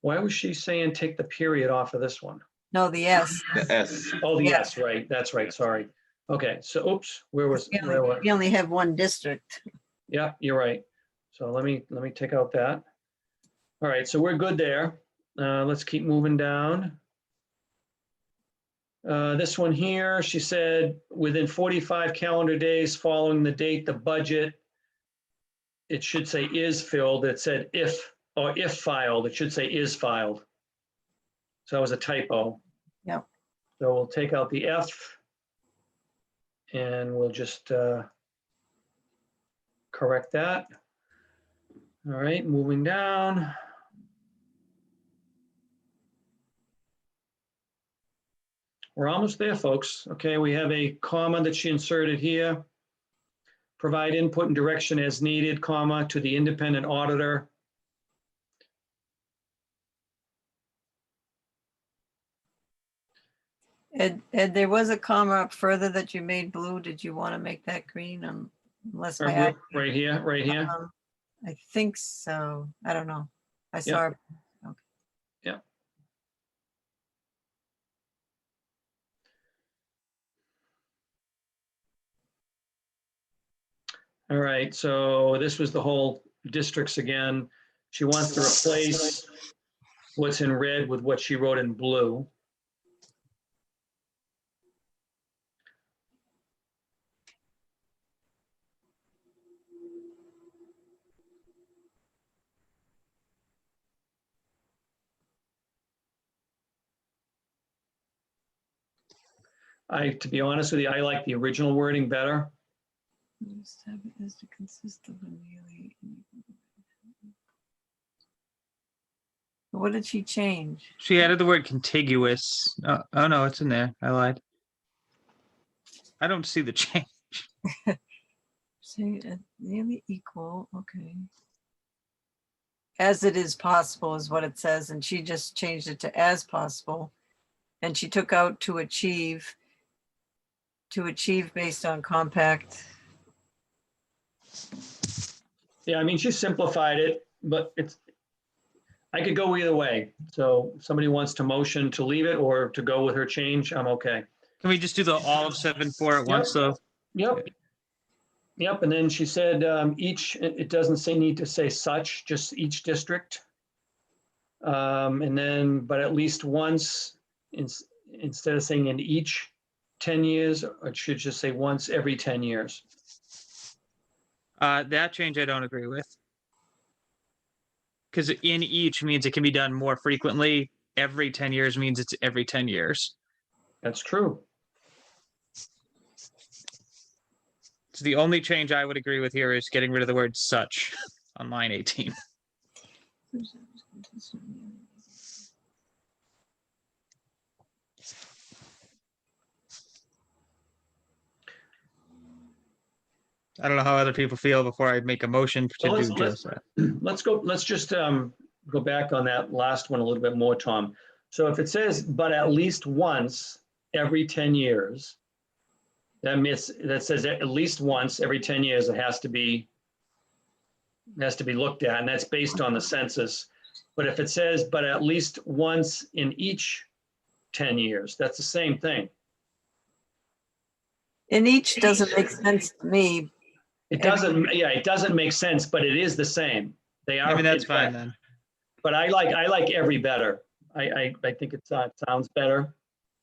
why was she saying take the period off of this one? no, the S. The S. Oh, the Yeah. S, right, that's right, sorry. Okay, so oops, where was, We only have one district. yeah, you're right. So let me take out that. All right, so we're good there. Let's keep moving down. This one here, she said, within 45 calendar days following the date the budget, it should say is filled. It said if, or if filed, it should say is filed. So that was a typo. Yep. So we'll take out the F and we'll just correct that. All right, moving down. We're almost there, folks. Okay, we have a comma that she inserted here. Provide input and direction as needed, comma, to the independent auditor. Ed, there was a comma up further that you made blue. Did you want to make that green? Unless my eye. Right here, right here. I think so. I don't know. I Yeah. saw. All right, so this was the whole districts again. She wants to replace what's in red with what she wrote in blue. To be honest with you, I like the original wording better. What did she change? She added the word contiguous. Oh no, it's in there. I lied. I don't see the change. Say nearly equal. Okay. As it is possible is what it says, and she just changed it to as possible. And she took out to achieve based on compact. Yeah, I mean, she simplified it, but I could go either way. So if somebody wants to motion to leave it or to go with her change, I'm okay. Can we just do the all of 7.4 at once though? Yep. Yep, and then she said it doesn't say need to say such, just each district. And then, but at least once, instead of saying in each 10 years, it should just say once every 10 years. That change I don't agree with. Because in each means it can be done more frequently. Every 10 years means it's every 10 years. That's true. So the only change I would agree with here is getting rid of the word such on line 18. I don't know how other people feel before I make a motion to Well, do just that. Let's just go back on that last one a little bit more, Tom. So if it says, but at least once every 10 years, that says at least once every 10 years, it has to be has to be looked at, and that's based on the census. But if it says, but at least once in each 10 years, that's the same thing. And each doesn't make sense to me. It doesn't, yeah, it doesn't make sense, but it is the same. They are. I mean, that's in fine fact- then. But I like every better. I think it sounds better,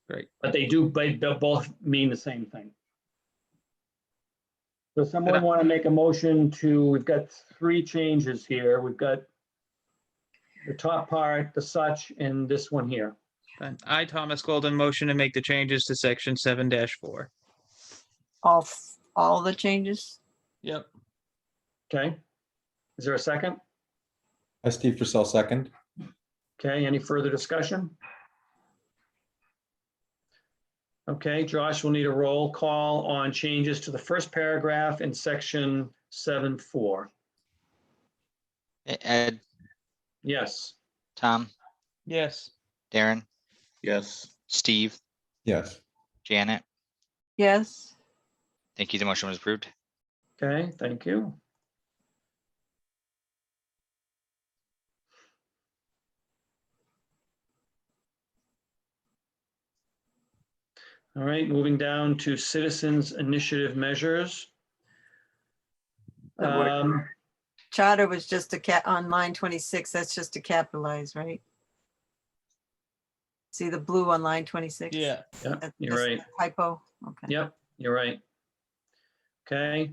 Great. but they both mean the same thing. So someone But I- want to make a motion to, we've got 3 changes here. We've got the top part, the such, and this one here. Fine. I, Thomas Golden, motion to make the changes to section 7-4. All the changes? Yep. Okay. Is there a second? Steve Persell, second. Okay, any further discussion? Okay, Josh will need a roll call on changes to the first paragraph in section 7.4. Ed, Yes, Tom, Yes. Darren, Yes. Steve, Yes. Janet. Yes. Thank you. The motion was approved. okay, thank you. All right, moving down to citizens initiative measures. Charter was just on line 26. That's just to capitalize, right? See the blue on line 26? Yeah. Yeah, That's you're just right. a typo. Okay. Yep, you're right. Okay,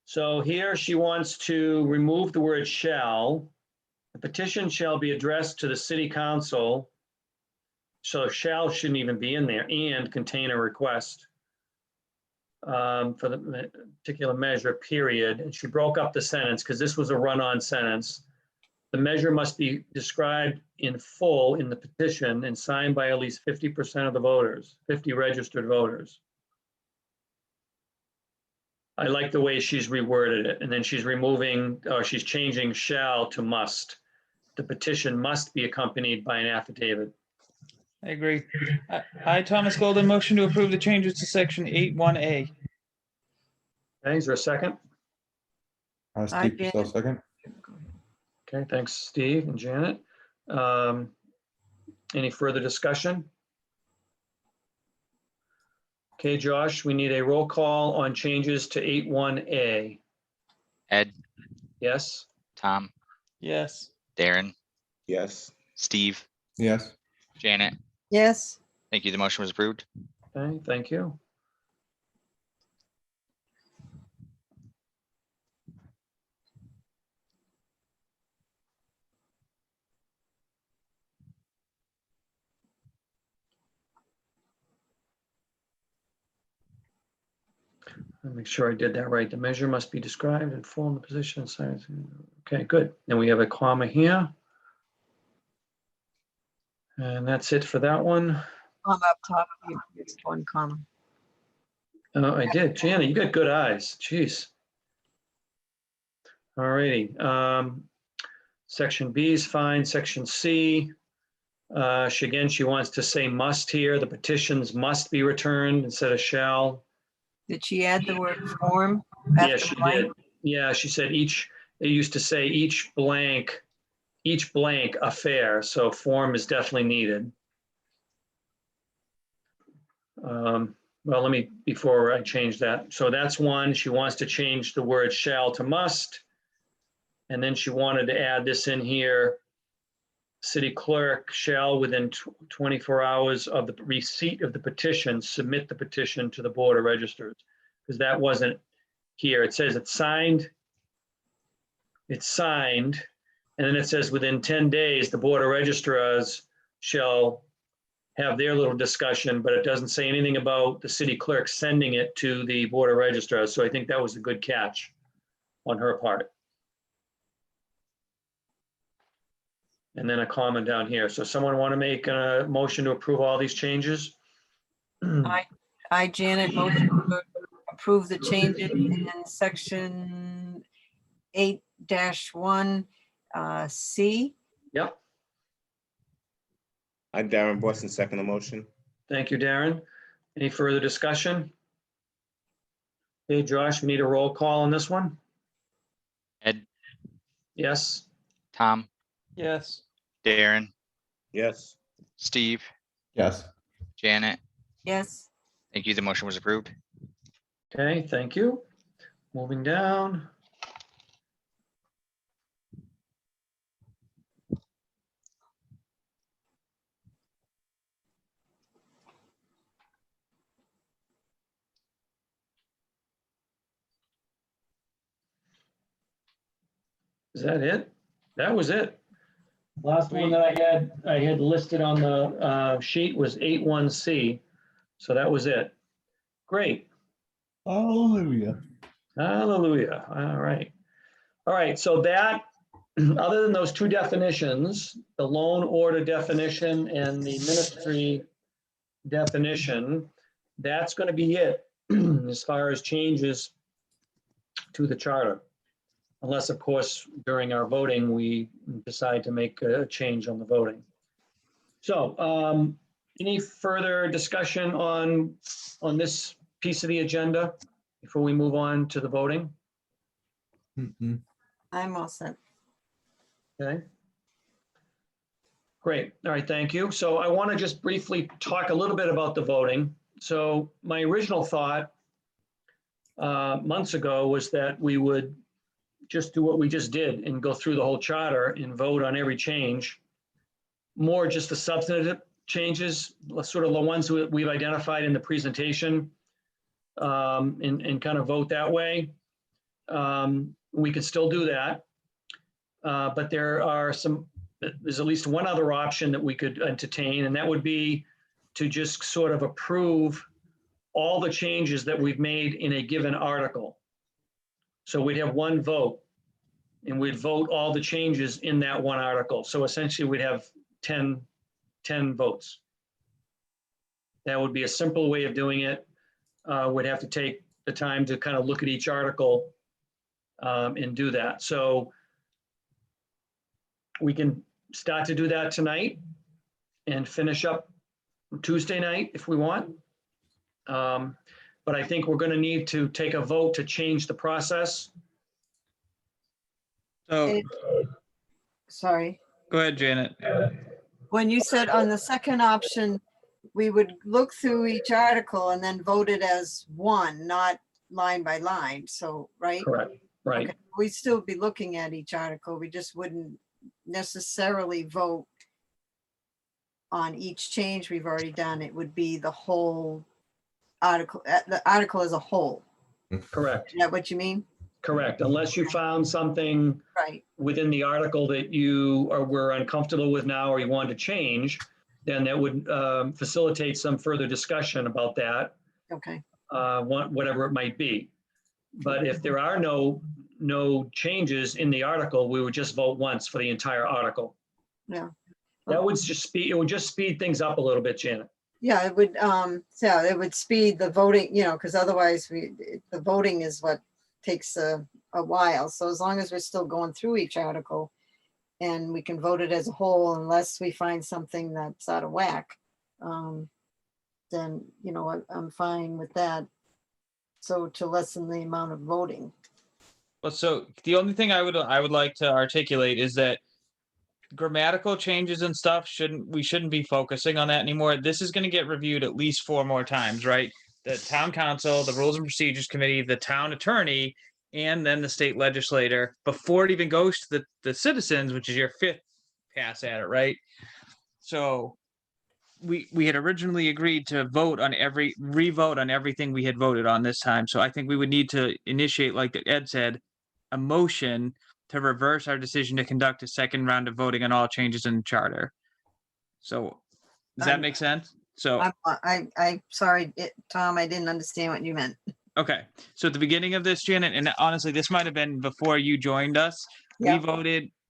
so here she wants to remove the word shall. The petition shall be addressed to the city council. So shall shouldn't even be in there, and contain a request for the particular measure, period. And she broke up the sentence because this was a run-on sentence. The measure must be described in full in the petition and signed by at least 50% of the voters, 50 registered voters. I like the way she's reworded it, and then she's removing, or she's changing shall to must. The petition must be accompanied by an affidavit. I agree. I, Thomas Golden, motion to approve the changes to section 8.1A. Okay, is there a second? Steve Janet. Persell, second. Okay, thanks, Steve and Janet. Any further discussion? Okay, Josh, we need a roll call on changes to 8.1A. Ed, Yes? Tom, Yes. Darren, Yes. Steve, Yes. Janet. Yes. Thank you. The motion was approved. Okay, thank you. Let me make sure I did that right. The measure must be described in full in the position and size. Okay, good. Then we have a comma here. And that's it for that one. Comma up top, it's one comma. Oh, I did. Janet, you got good eyes. Jeez. All righty. Section B is fine. Section C. She wants to say must here. The petitions must be returned instead of shall. Did she add the word form? Yeah, after she blank? did. Yeah, she said they used to say each blank affair. So form is definitely needed. Well, before I change that. So that's one. She wants to change the word shall to must. And then she wanted to add this in here. City clerk shall within 24 hours of the receipt of the petition, submit the petition to the Board of Registers. Because that wasn't here. It says it's signed. It's signed. And then it says within 10 days, the Board of Registrars shall have their little discussion, but it doesn't say anything about the city clerk sending it to the Board of Registrars. So I think that was a good catch on her part. And then a comment down here. So someone want to make a motion to approve all these changes? I, Janet, motion to approve the changes in section 8-1 C. Yep. I, Darren Boston, second the motion. Thank you, Darren. Any further discussion? Hey, Josh, we need a roll call on this one. Ed, Yes, Tom, Yes. Darren, Yes. Steve, Yes. Janet. Yes, Thank you. The motion was approved. okay, thank you. Moving down. Is that it? That was it. Last one that I had listed on the sheet was 81C. So that was it. Great. Hallelujah. Hallelujah. All right. All right. So that, other than those two definitions, the loan order definition and the ministry definition, that's going to be it as far as changes to the charter. Unless, of course, during our voting, we decide to make a change on the voting. So any further discussion on this piece of the agenda before we move on to the voting? Mm-mm. I'm all set. Okay. Great. All right, thank you. So I want to just briefly talk a little bit about the voting. So my original thought months ago was that we would just do what we just did and go through the whole charter and vote on every change. More just the substantive changes, sort of the ones we've identified in the presentation, and kind of vote that way. We could still do that. But there's at least one other option that we could entertain, and that would be to just sort of approve all the changes that we've made in a given article. So we'd have one vote, and we'd vote all the changes in that one article. So essentially we'd have 10 votes. That would be a simple way of doing it. We'd have to take the time to kind of look at each article and do that. So we can start to do that tonight and finish up Tuesday night if we want. But I think we're going to need to take a vote to change the process. So Sorry. go ahead, Janet. When you said on the second option, we would look through each article and then vote it as one, not line by line. So, right? Correct, right. Okay. We'd still be looking at each article. We just wouldn't necessarily vote on each change we've already done. It would be the whole article, the article as a whole. Correct, Is that what you mean? correct. Unless you found something Right. within the article that you were uncomfortable with now or you wanted to change, then that would facilitate some further discussion about that, Okay. whatever it might be. But if there are no changes in the article, we would just vote once for the entire article. Yeah. That would just speed things up a little bit, Janet. Yeah, it would, yeah, it would speed the voting, because otherwise the voting is what takes a while. So as long as we're still going through each article and we can vote it as a whole, unless we find something that's out of whack, then, I'm fine with that. So to lessen the amount of voting. Well, so the only thing I would like to articulate is that grammatical changes and stuff we shouldn't be focusing on that anymore. This is going to get reviewed at least 4 more times, right? The town council, the rules and procedures committee, the town attorney, and then the state legislator before it even goes to the citizens, which is your 5th pass at it, right? So we had originally agreed to re-vote on everything we had voted on this time. So I think we would need to initiate, like Ed said, a motion to reverse our decision to conduct a second round of voting on all changes in the charter. So does that make sense? So I'm sorry, Tom, I didn't understand what you meant. okay. So at the beginning of this, Janet, and honestly, this might have been before you joined us, Yeah.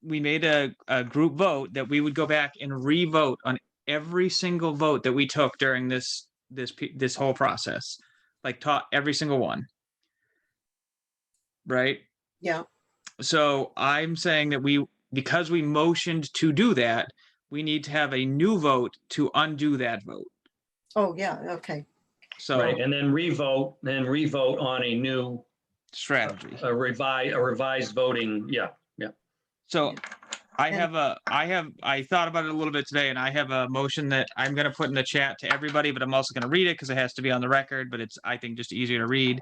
we made a group vote that we would go back and re-vote on every single vote that we took during this whole process, like every single one. Right? Yeah. So I'm saying that because we motioned to do that, we need to have a new vote to undo that vote. Oh, yeah. Okay. So Right, and then revote on a new strategy. a revised voting. Yeah. So I And- I thought about it a little bit today, and I have a motion that I'm gonna put in the chat to everybody, but I'm also gonna read it because it has to be on the record, but it's, I think, just easier to read.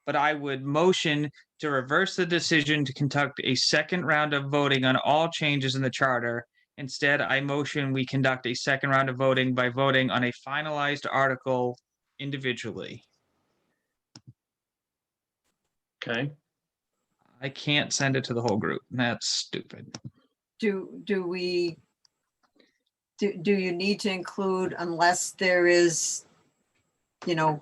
But I would motion to reverse the decision to conduct a second round of voting on all changes in the charter. Instead, I motion we conduct a second round of voting by voting on a finalized article individually. Okay, I can't send it to the whole group. That's stupid. Do you need to include unless there is, a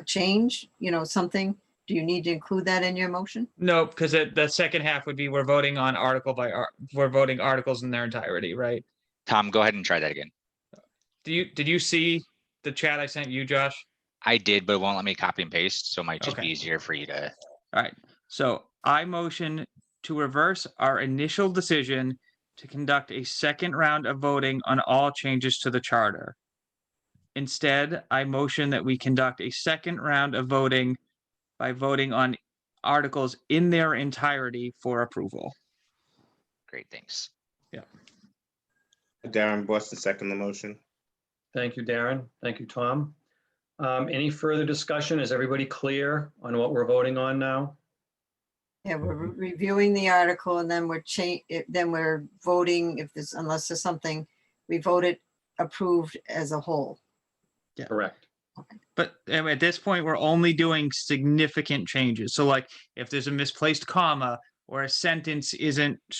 change, something? Do you need to include that in your motion? No, because the second half would be we're voting on we're voting articles in their entirety, right? Tom, go ahead and try that again. Did you see the chat I sent you, Josh? I did, but it won't let me copy and paste, so it might just be Okay. easier for you to. All right. So I motion to reverse our initial decision to conduct a second round of voting on all changes to the charter. Instead, I motion that we conduct a second round of voting by voting on articles in their entirety for approval. Great, thanks. Darren Boston, second the motion. thank you, Darren. Thank you, Tom. Any further discussion? Is everybody clear on what we're voting on now? Yeah, we're reviewing the article and then then we're voting unless there's something, we vote it approved as a whole. Correct. But at this point, we're only doing significant changes. So like if there's a misplaced comma or a sentence isn't as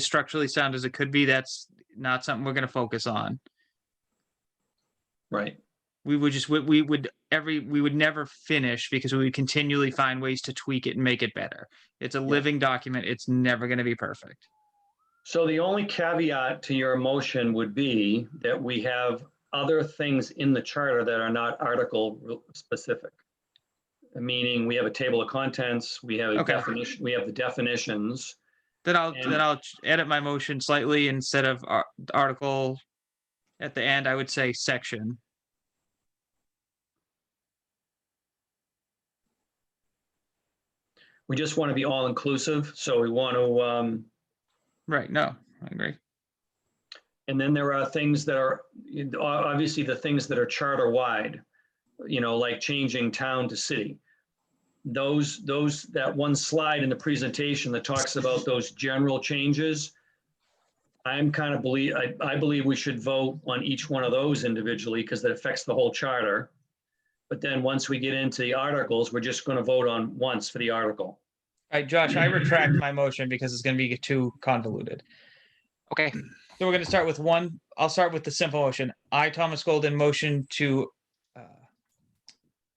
structurally sound as it could be, that's not something we're going to focus on. Right. We would never finish because we would continually find ways to tweak it and make it better. It's a living document. It's never going to be perfect. So the only caveat to your motion would be that we have other things in the charter that are not article specific. Meaning we have a table of contents, we have a Okay. definition, we have the definitions. Then I'll And- edit my motion slightly. Instead of article at the end, I would say section. We just want to be all inclusive. So we want to, Right. No, I agree. and then there are things that are obviously the things that are charter wide, like changing town to city. That one slide in the presentation that talks about those general changes. I believe we should vote on each one of those individually because that affects the whole charter. But then once we get into the articles, we're just going to vote on once for the article. All right, Josh, I retract my motion because it's going to be too convoluted. Okay, So we're going to start with one. I'll start with the simple motion. I, Thomas Golden, motion to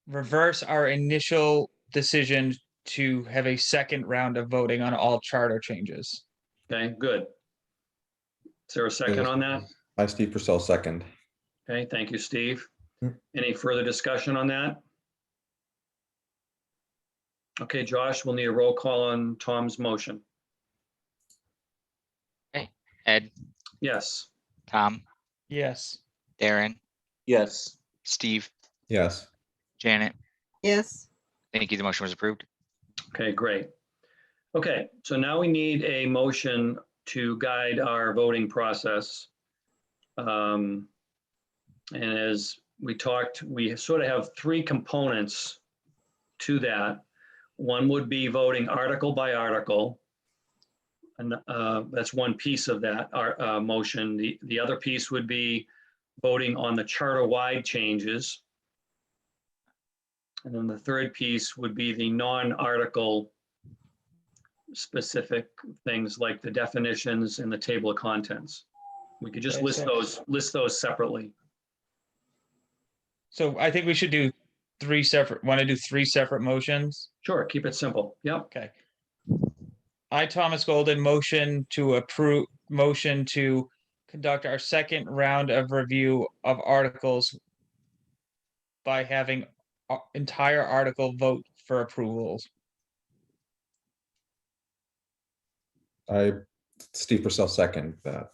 reverse our initial decision to have a second round of voting on all charter changes. Okay, good. Is there a second on that? I, Steve Persell, second. Okay, thank you, Steve. Hmm. Any further discussion on that? Okay, Josh, we'll need a roll call on Tom's motion. Ed, Yes, Tom, Yes. Darren, Yes. Steve, Yes. Janet, Yes, thank you. The motion was approved. okay, great. Okay, so now we need a motion to guide our voting process. And as we talked, we sort of have three components to that. One would be voting article by article. And that's one piece of that motion. The other piece would be voting on the charter-wide changes. And then the third piece would be the non-article specific things like the definitions and the table of contents. We could just Okay, list those separately. So I think we should do want to do three separate motions? Sure, keep it simple. Yep. Okay. I, Thomas Golden, motion to conduct our second round of review of articles by having entire article vote for approvals. I, Steve Persell, second that.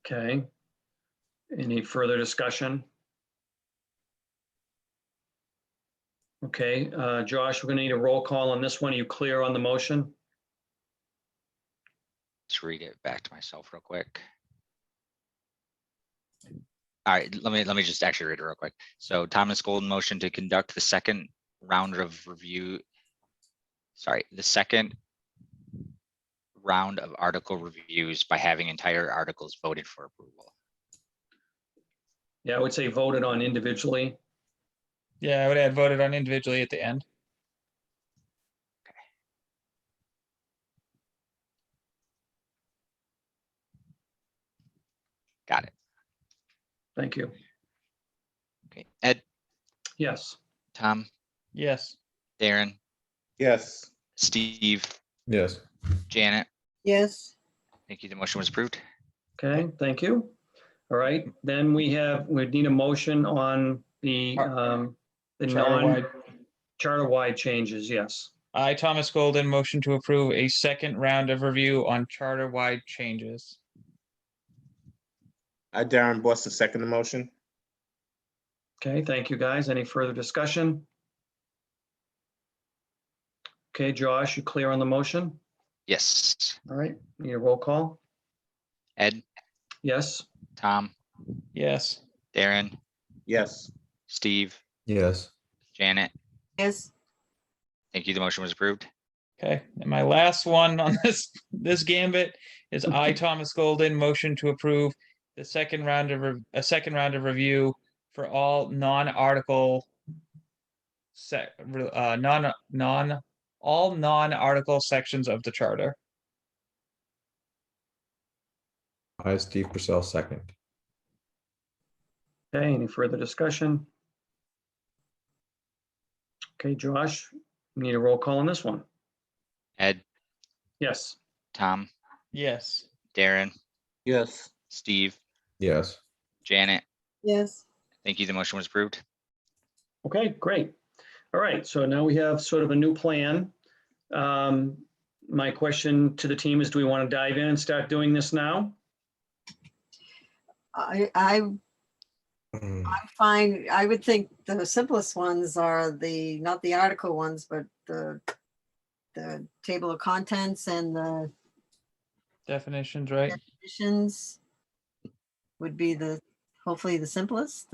Okay. Any further discussion? Okay, Josh, we're gonna need a roll call on this one. Are you clear on the motion? Just read it back to myself real quick. All right, let me just actually read it real quick. So Thomas Golden motion to conduct the second round of review. Sorry, the second round of article reviews by having entire articles voted for approval. Yeah, I would say voted on individually. Yeah, I would add voted on individually at the end. Got it. Thank you. Okay, Ed, Yes. Tom, Yes. Darren, Yes. Steve, Yes. Janet, Yes, thank you. The motion was approved. Okay, thank you. All right, then we need a motion on the Charter-wide. charter-wide changes, yes. I, Thomas Golden, motion to approve a second round of review on charter-wide changes. I, Darren Boston, second the motion. Okay, thank you, guys. Any further discussion? Okay, Josh, you clear on the motion? Yes. All right, need a roll call? Ed, Yes, Tom, Yes. Darren, Yes. Steve, Yes. Janet, yes, thank you. The motion was approved. Okay, and my last one on this gambit is I, Thomas Golden, motion to approve the second round of review for all non-article all non-article sections of the charter. I, Steve Persell, second. okay, any further discussion? Okay, Josh, we need a roll call on this one. Ed, Yes, Tom, Yes. Darren, Yes. Steve, Yes. Janet, yes. thank you. The motion was approved. okay, great. All right, so now we have sort of a new plan. My question to the team is, do we want to dive in and start doing this now? I'm fine. I would think the simplest ones are not the article ones, but the table of contents and the Definitions, right? definitions would be hopefully the simplest.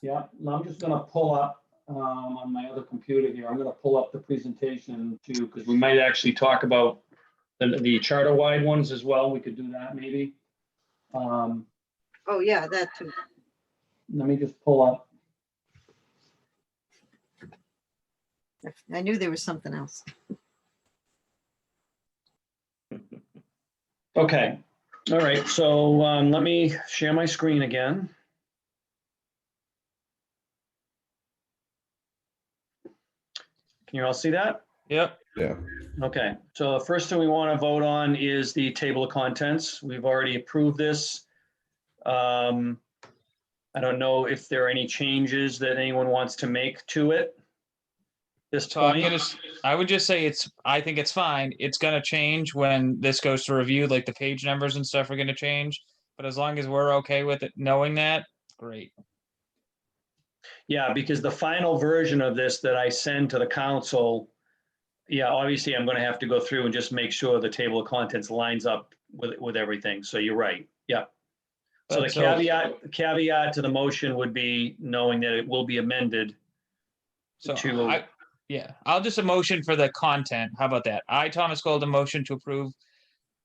Yeah, I'm just gonna pull up on my other computer here. I'm gonna pull up the presentation too, because we might actually talk about the charter-wide ones as well. We could do that maybe. Oh, yeah, that too. Let me just pull up. I knew there was something else. Okay, all right, so let me share my screen again. Can you all see that? Yep. Yeah. Okay, so the first thing we want to vote on is the table of contents. We've already approved this. I don't know if there are any changes that anyone wants to make to it. This So I'm point, I would just say I think it's fine. It's gonna change when this goes to review, like the page numbers and stuff are gonna change. But as long as we're okay with it, knowing that, great. yeah, because the final version of this that I send to the council, yeah, obviously I'm going to have to go through and just make sure the table of contents lines up with everything. So you're right. Yeah. So the caveat to the motion would be knowing that it will be amended. So to- I'll just a motion for the content. How about that? I, Thomas Golden, motion to approve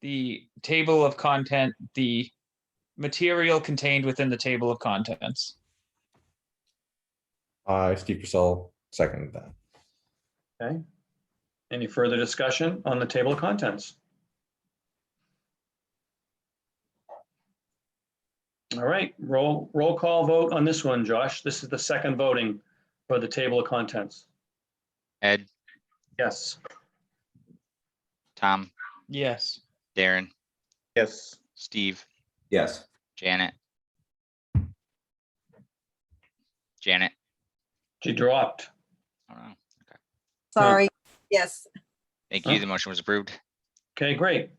the table of content, the material contained within the table of contents. I, Steve Persell, second that. Okay. Any further discussion on the table of contents? All right, roll call vote on this one, Josh. This is the second voting for the table of contents. Ed, Yes. Tom, Yes. Darren, Yes. Steve, Yes. Janet. Janet. She dropped. I don't know. Sorry, yes. Thank you. The motion was approved. Okay, great.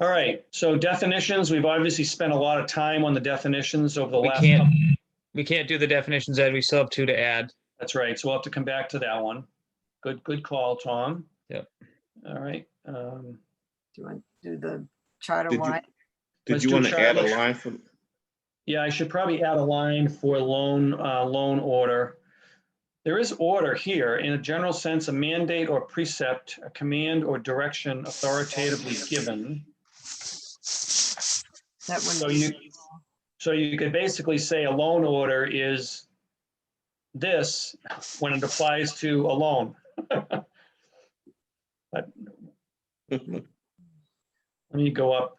All right, so definitions, we've obviously spent a lot of time on the definitions over the We last. we can't do the definitions, Ed. We still have 2 to add. That's right, so we'll have to come back to that one. Good call, Tom. Yep. All right. Do you want to do the charter Did you- wide? Did Let's you do want to add a Charlie. line for, Yeah, I should probably add a line for loan order. There is order here. In a general sense, a mandate or precept, a command or direction authoritatively given. That So one, you could basically say a loan order is this when it applies to a loan. But let me go up.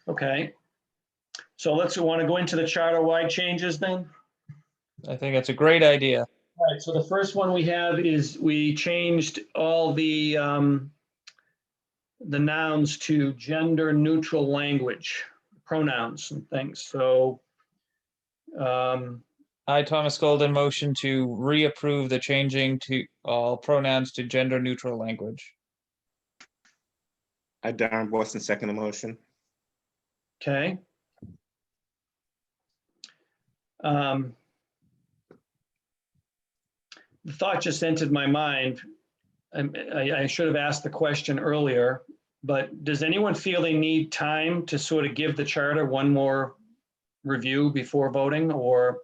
Okay. So want to go into the charter-wide changes then? I think it's a great idea. All right, so the first one we have is we changed all the nouns to gender neutral language, pronouns and things. So I, Thomas Golden, motion to reapprove the changing to all pronouns to gender neutral language. I, Darren Boston, second the motion. okay. The thought just entered my mind. I should have asked the question earlier, but does anyone feel they need time to sort of give the charter one more review before voting, or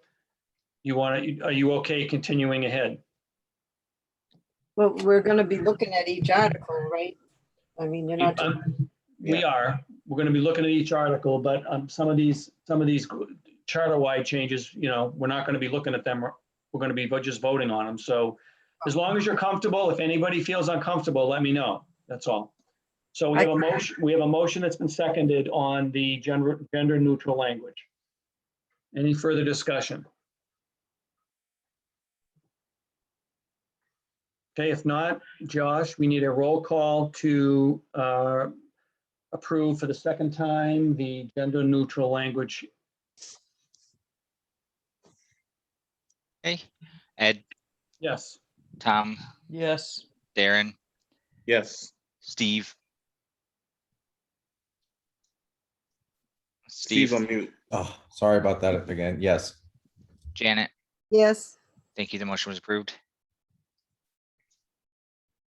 are you okay continuing ahead? well, we're going to be looking at each article, right? I mean, you're not, We are. We're going to be looking at each article, but some of these charter-wide changes, we're not going to be looking at them. We're going to be just voting on them. So as long as you're comfortable, if anybody feels uncomfortable, let me know. That's all. So we have a motion. We have a motion that's been seconded on the gender neutral language. Any further discussion? Okay, if not, Josh, we need a roll call to approve for the second time the gender neutral language. Okay, Ed, Yes. Tom, Yes. Darren, Yes, Steve. Steve Steve, on mute. Oh, sorry about that again. Yes. Janet, yes, thank you. The motion was approved.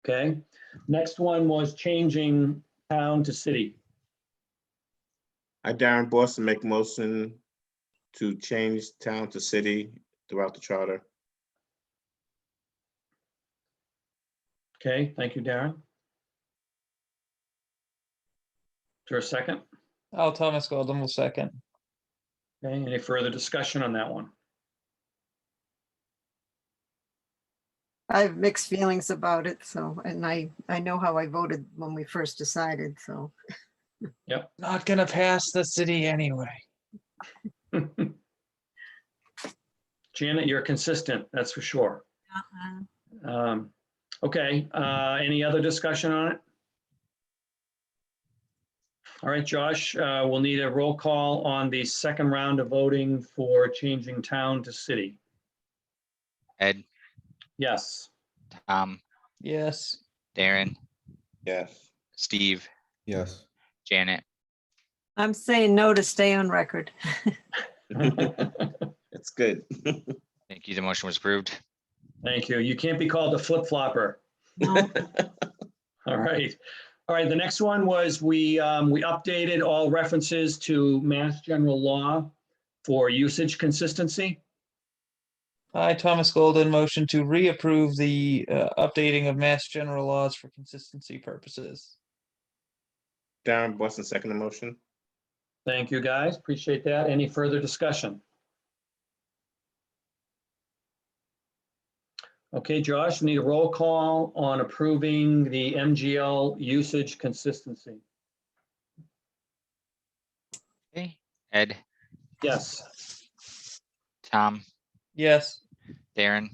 Okay. Next one was changing town to city. I, Darren Boston, make a motion to change town to city throughout the charter. Okay, thank you, Darren. Is there a second? Oh, Thomas Golden will second. Okay, any further discussion on that one? I have mixed feelings about it, so, and I know how I voted when we first decided, so. Not gonna pass the city anyway. Janet, you're consistent, that's for sure. Okay, any other discussion on it? All right, Josh, we'll need a roll call on the second round of voting for changing town to city. Ed, Yes. Tom, Yes. Darren, Yes, Steve, Yes. Janet, I'm saying no to stay on record. it's good. thank you. The motion was approved. Thank you. You can't be called a flip-flopper. No, All right. All right, the next one was we updated all references to Mass General Law for usage consistency. I, Thomas Golden, motion to reapprove the updating of Mass General laws for consistency purposes. Darren Boston, second the motion. Thank you, guys. Appreciate that. Any further discussion? Okay, Josh, we need a roll call on approving the MGL usage consistency. Okay, Ed, Yes. Tom, Yes. Darren,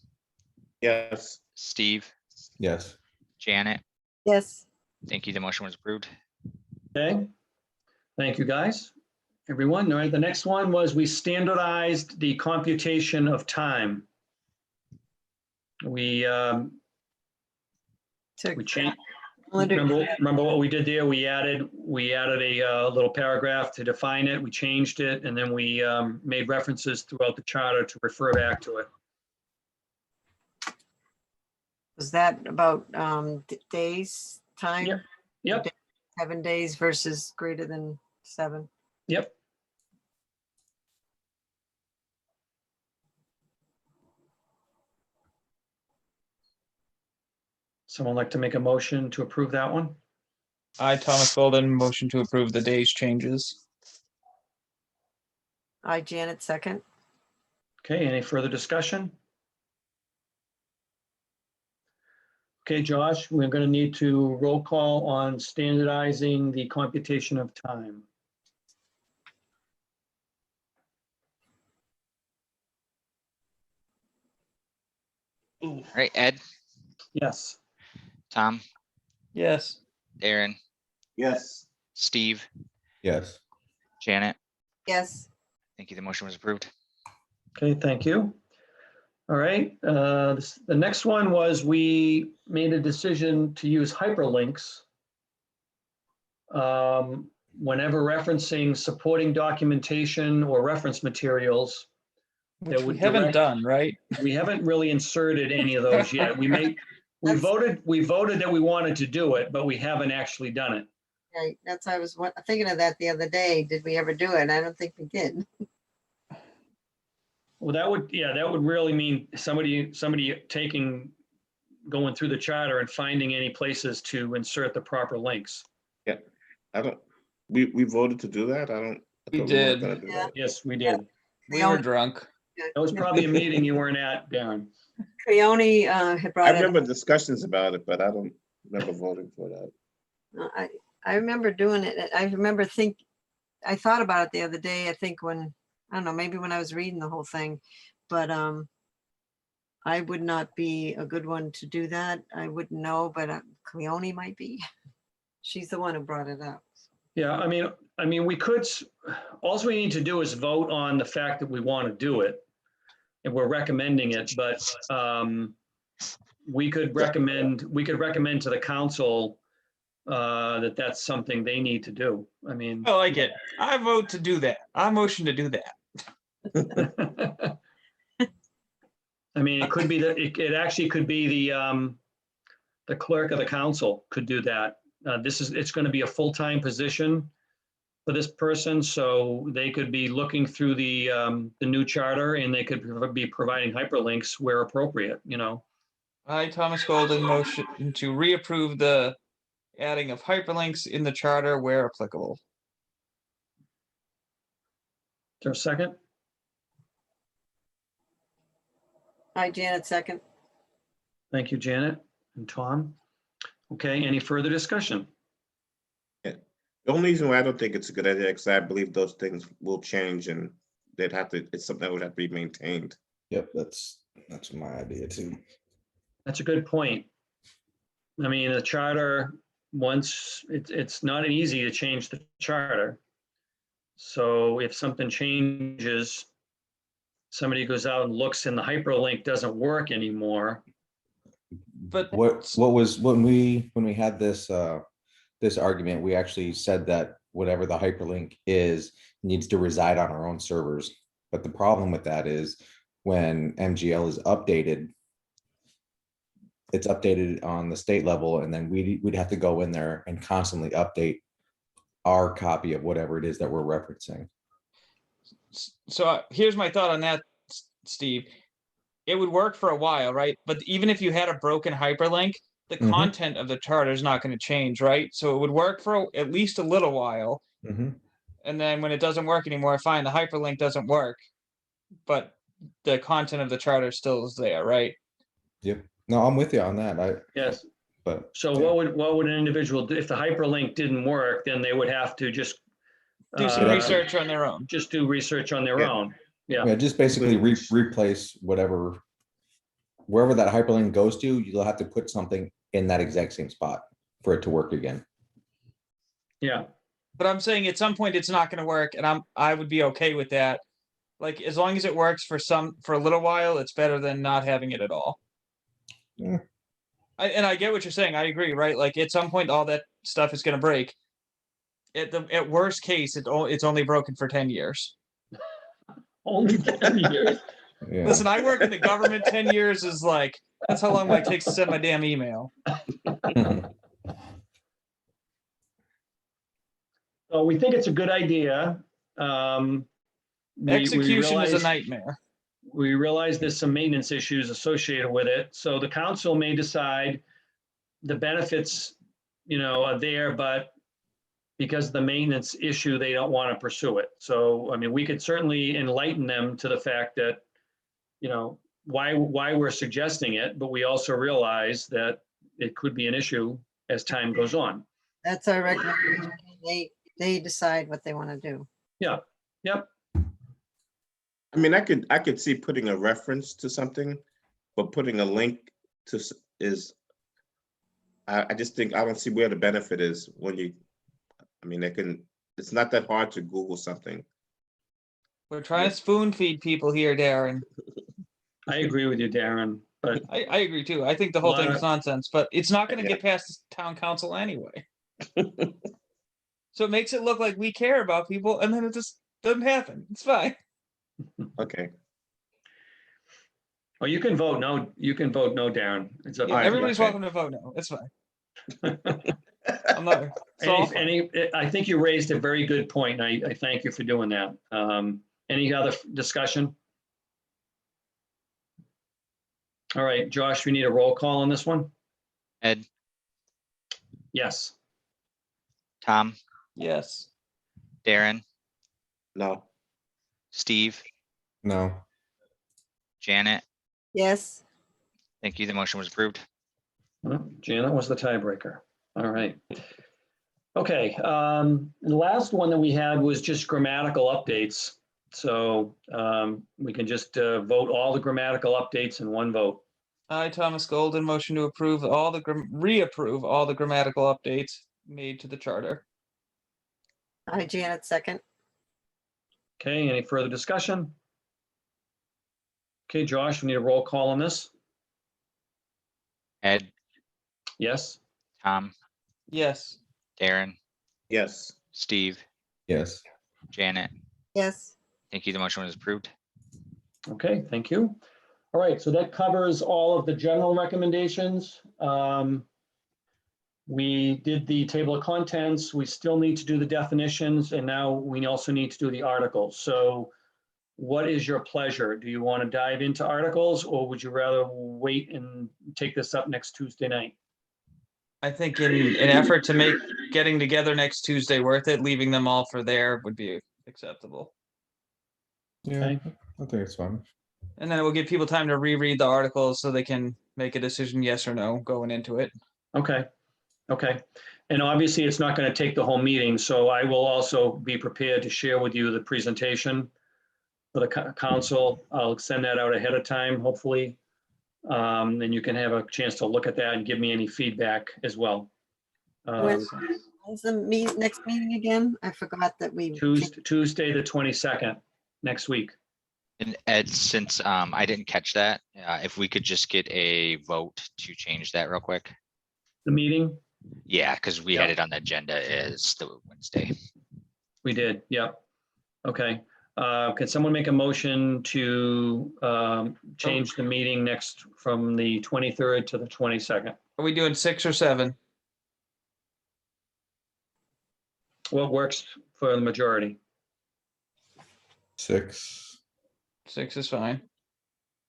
Yes, Steve, Yes. Janet, yes, thank you. The motion was approved. Okay. Thank you, guys. Everyone. All right, the next one was we standardized the computation of time. We to We changed, limit- remember what we did there? We added a little paragraph to define it. We changed it, and then we made references throughout the charter to refer back to it. Was that about days, time? Yep. Yep, 7 days versus greater than 7? yep. Someone like to make a motion to approve that one? I, Thomas Golden, motion to approve the day's changes. I, Janet, second. Okay, any further discussion? Okay, Josh, we're going to need to roll call on standardizing the computation of time. All right, Ed, Yes, Tom, Yes. Aaron, Yes. Steve, Yes. Janet. Yes, Thank you. The motion was approved. okay, thank you. All right, the next one was we made a decision to use hyperlinks whenever referencing supporting documentation or reference materials. Which we would haven't direct- done, right? We haven't really inserted any of those yet. We That's- voted that we wanted to do it, but we haven't actually done it. right. That's, I was thinking of that the other day. Did we ever do it? I don't think we did. Well, that would really mean somebody going through the charter and finding any places to insert the proper links. I don't, we voted to do that? I don't. I We thought weren't did. gonna do that. Yes, we did. We were drunk. That was probably a meeting you weren't at, Darren. Creone had I brought it. remember discussions about it, but I don't remember voting for that. I remember doing it. I remember I thought about it the other day, I think when, I don't know, maybe when I was reading the whole thing, but I would not be a good one to do that. I wouldn't know, but Cleone might be. She's the one who brought it up. Yeah, I mean, we could, all we need to do is vote on the fact that we want to do it. And we're recommending it, but we could recommend to the council that that's something they need to do. I mean. I like it. I vote to do that. I motion to do that. I mean, it could be that, it actually could be the clerk of the council could do that. It's going to be a full-time position for this person, so they could be looking through the new charter and they could be providing hyperlinks where appropriate, you know. I, Thomas Golden, motion to reapprove the adding of hyperlinks in the charter where applicable. Is there a second? Hi, Janet, second. Thank you, Janet and Tom. Okay, any further discussion? The only reason why I don't think it's a good idea, because I believe those things will change and it's something that would have to be maintained. Yep, that's my idea too. That's a good point. I mean, the charter, once, it's not easy to change the charter. So if something changes, somebody goes out and looks and the hyperlink doesn't work anymore. But When we had this this argument, we actually said that whatever the hyperlink is needs to reside on our own servers. But the problem with that is when MGL is updated, it's updated on the state level, and then we'd have to go in there and constantly update our copy of whatever it is that we're referencing. so here's my thought on that, Steve. It would work for a while, right? But even if you had a broken hyperlink, the Mhm. content of the charter is not going to change, right? So it would work for at least a little while. Mhm. And then when it doesn't work anymore, fine, the hyperlink doesn't work. But the content of the charter still is there, right? Yep. No, I'm with you on that. Yes. But So what would an individual do if the hyperlink didn't work? Then they would have to just Do some research on their own. Just do research on their Yeah. own. Yeah. yeah, just basically replace wherever that hyperlink goes to, you'll have to put something in that exact same spot for it to work again. Yeah. But I'm saying at some point it's not going to work, and I would be okay with that. Like as long as it works for a little while, it's better than not having it at all. Yeah. And I get what you're saying. I agree, right? Like at some point, all that stuff is going to break. At worst case, it's only broken for 10 years. Only 10 years. Yeah. Listen, I work in the government. 10 years is like, that's how long it takes to send my damn email. So we think it's a good idea. We Execution is a realize- nightmare. We realize there's some maintenance issues associated with it. So the council may decide the benefits, are there, but because of the maintenance issue, they don't want to pursue it. So, I mean, we could certainly enlighten them to the fact that, why we're suggesting it, but we also realize that it could be an issue as time goes on. That's our recommendation. They decide what they want to do. Yeah, yep. I mean, I could see putting a reference to something, but putting a link to is, I just think, I don't see where the benefit is when you, I mean, it's not that hard to Google something. We're trying to spoon feed people here, Darren. I agree with you, Darren, but I agree too. I think the whole Lot thing of- is nonsense, but it's not going to Yeah. get past the town council anyway. So it makes it look like we care about people, and then it just doesn't happen. It's fine. Okay, oh, you can vote no, Darren. It's up to Yeah, you. everybody's okay. welcome to vote no. It's fine. I'm not. So, I think you raised a very good point, and I thank you for doing that. Any other discussion? All right, Josh, we need a roll call on this one? Ed, Yes. Tom, yes. Darren, no, Steve, No. Janet. Yes, Thank you. The motion was approved. Well, Janet was the tiebreaker. All right. Okay, the last one that we had was just grammatical updates. So we can just vote all the grammatical updates in one vote. I, Thomas Golden, motion to approve all the reapprove all the grammatical updates made to the charter. I, Janet, second. Okay, any further discussion? Okay, Josh, we need a roll call on this. Ed, Yes? Tom, Yes. Darren, yes, Steve, Yes. Janet. Yes, Thank you. The motion was approved. Okay, thank you. All right, so that covers all of the general recommendations. We did the table of contents. We still need to do the definitions, and now we also need to do the articles. So what is your pleasure? Do you want to dive into articles, or would you rather wait and take this up next Tuesday night? I think in an effort to make getting together next Tuesday worth it, leaving them all for there would be acceptable. Yeah, Okay. I think it's fine. And then it will give people time to reread the articles so they can make a decision, yes or no, going into it. Okay, okay. And obviously, it's not going to take the whole meeting, so I will also be prepared to share with you the presentation for the council. I'll send that out ahead of time, hopefully. Then you can have a chance to look at that and give me any feedback as well. when's the next meeting again? I forgot that we. Tuesday, the 22nd, next week. And Ed, since I didn't catch that, if we could just get a vote to change that real quick. The meeting, Yeah, because we had it on the agenda as the Wednesday. we did, yep. Okay. Can someone make a motion to change the meeting next from the 23rd to the 22nd? Are we doing 6 or 7? What works for the majority? 6. 6 is fine.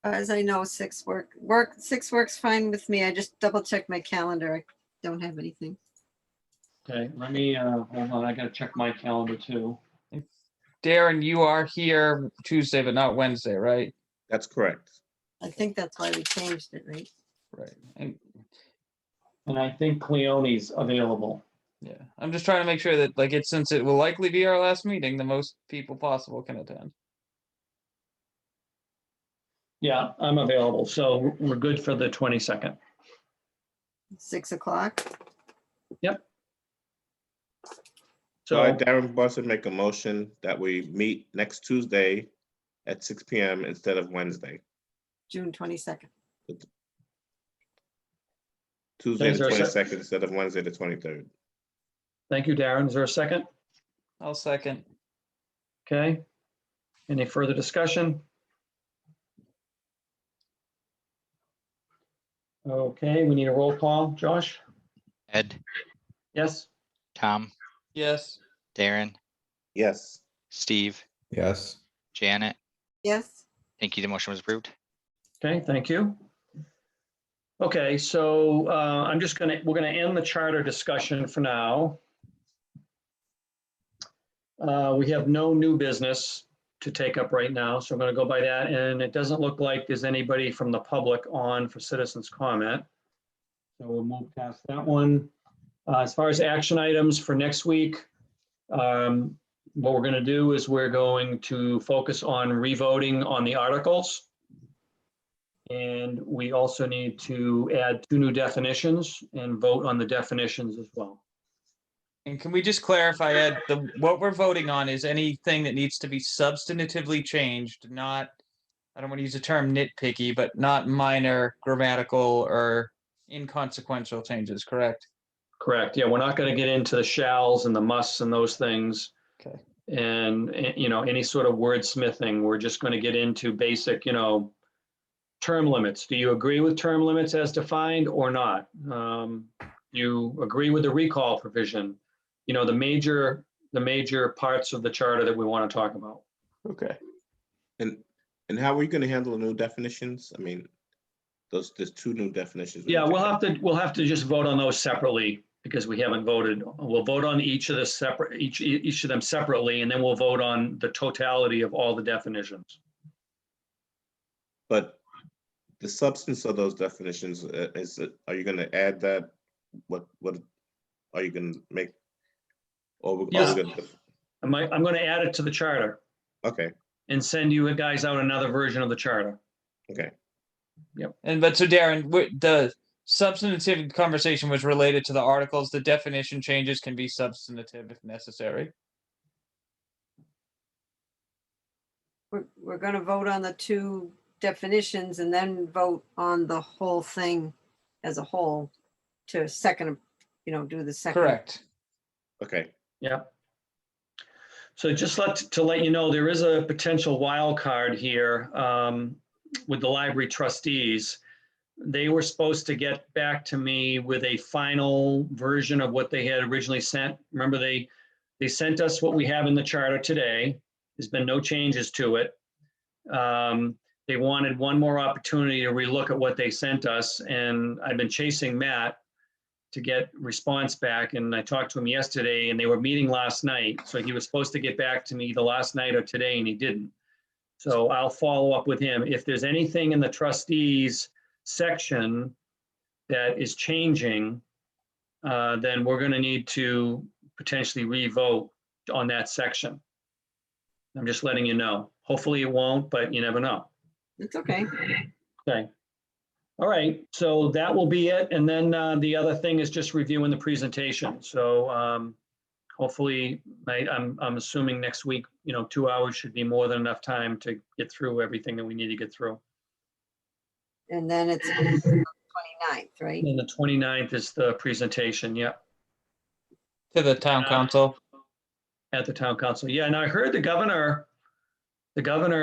As I know, 6 works fine with me. I just double checked my calendar. I don't have anything. Okay, let me, hold on, I gotta check my calendar too. Darren, you are here Tuesday, but not Wednesday, right? that's correct. I think that's why we changed it, right? Right. And And I think Cleone's available. yeah, I'm just trying to make sure that since it will likely be our last meeting, the most people possible can attend. Yeah, I'm available, so we're good for the 22nd. 6 o'clock. So I, So, Darren Boston, make a motion that we meet next Tuesday at 6 PM instead of Wednesday. June 22nd. Tuesday Is the there a sec- 22nd instead of Wednesday the 23rd. Thank you, Darren. Is there a second? I'll second. Okay. Any further discussion? Okay, we need a roll call. Josh? Ed, Yes? Tom, Yes. Darren, Yes. Steve, Yes. Janet. Yes, Thank you. The motion was approved. Okay, thank you. Okay, so we're gonna end the charter discussion for now. We have no new business to take up right now, so I'm gonna go by that, and it doesn't look like there's anybody from the public on for citizens' comment. So we'll move past that one. As far as action items for next week, what we're gonna do is we're going to focus on revoting on the articles. And we also need to add 2 new definitions and vote on the definitions as well. And can we just clarify, Ed, what we're voting on is anything that needs to be substantively changed, not, I don't want to use the term nitpicky, but not minor grammatical or inconsequential changes, correct? Correct. Yeah, we're not going to get into the shalls and the musts and those things. Okay. And, any sort of wordsmithing. We're just going to get into basic, term limits. Do you agree with term limits as defined or not? You agree with the recall provision? The major parts of the charter that we want to talk about. Okay. And how are you going to handle the new definitions? I mean, there's 2 new definitions. Yeah, we'll have to just vote on those separately because we haven't voted. We'll vote on each of them separately, and then we'll vote on the totality of all the definitions. But the substance of those definitions, are you going to add that? What are you going to make? Or Yes. I'm going to add it to the charter Okay, and send you guys out another version of the charter. okay. But so Darren, the substantive conversation was related to the articles. The definition changes can be substantive if necessary. we're gonna vote on the 2 definitions and then vote on the whole thing as a whole to second, do the second. Correct. Okay. Yeah. So just to let you know, there is a potential wild card here with the library trustees. They were supposed to get back to me with a final version of what they had originally sent. Remember, they sent us what we have in the charter today. There's been no changes to it. They wanted one more opportunity to relook at what they sent us, and I've been chasing Matt to get response back, and I talked to him yesterday, and they were meeting last night, so he was supposed to get back to me the last night or today, and he didn't. So I'll follow up with him. If there's anything in the trustees section that is changing, then we're going to need to potentially re-vote on that section. I'm just letting you know. Hopefully it won't, but you never know. It's okay. Okay. All right, so that will be it. And then the other thing is just reviewing the presentation. So hopefully, I'm assuming next week, 2 hours should be more than enough time to get through everything that we need to get through. And then it's the 29th, right? And the 29th is the presentation, yeah, To the town council. at the town council. Yeah, and I heard the governor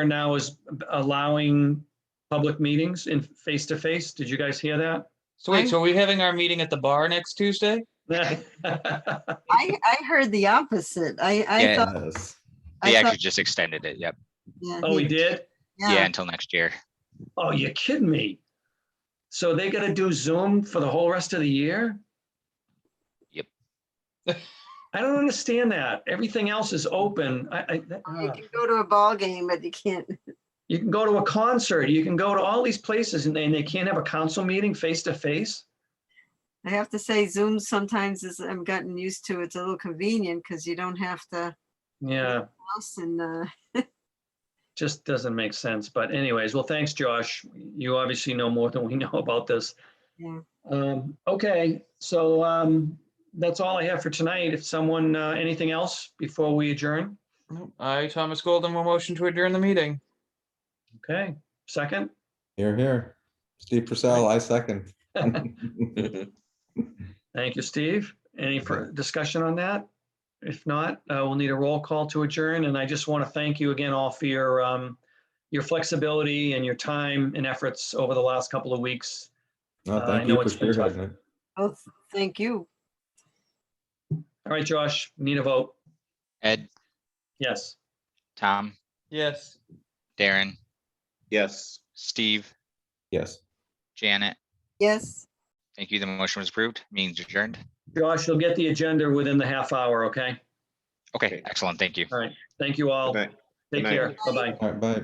now is allowing public meetings in face-to-face. Did you guys hear that? So wait, so are we having our meeting at the bar next Tuesday? I heard the opposite. I Yeah. thought. Yes. They I actually thought, just extended it. Yep. yeah, Oh, we did? Yeah, until next year. Oh, you're kidding me. So they got to do Zoom for the whole rest of the year? Yep. I don't understand that. Everything else is open. You can go to a ball game, but you can't. You can go to a concert. You can go to all these places and they can't have a council meeting face to face. I have to say Zoom sometimes I've gotten used to. It's a little convenient because you don't have to. Yeah, And just doesn't make sense. But anyways, well, thanks, Josh. You obviously know more than we know about this. yeah. Okay, so that's all I have for tonight. If someone, anything else before we adjourn? Nope. I, Thomas Golden, will motion to adjourn the meeting. Okay, second. Here, here. Steve Persell, I second. Thank you, Steve. Any further discussion on that? If not, we'll need a roll call to adjourn. And I just want to thank you again all for your flexibility and your time and efforts over the last couple of weeks. No, I thank know you for it's been tough. spearheading it. Oh, thank you. All right, Josh, need a vote. Ed, Yes. Tom, Yes. Darren, Yes. Steve, Yes. Janet. Yes. Thank you. The motion was approved. Meeting's adjourned. Josh, you'll get the agenda within the half hour, okay? Okay, Okay. excellent. Thank you. All right. Thank you all. Good night. Take Good night. care. Bye-bye. All right, bye.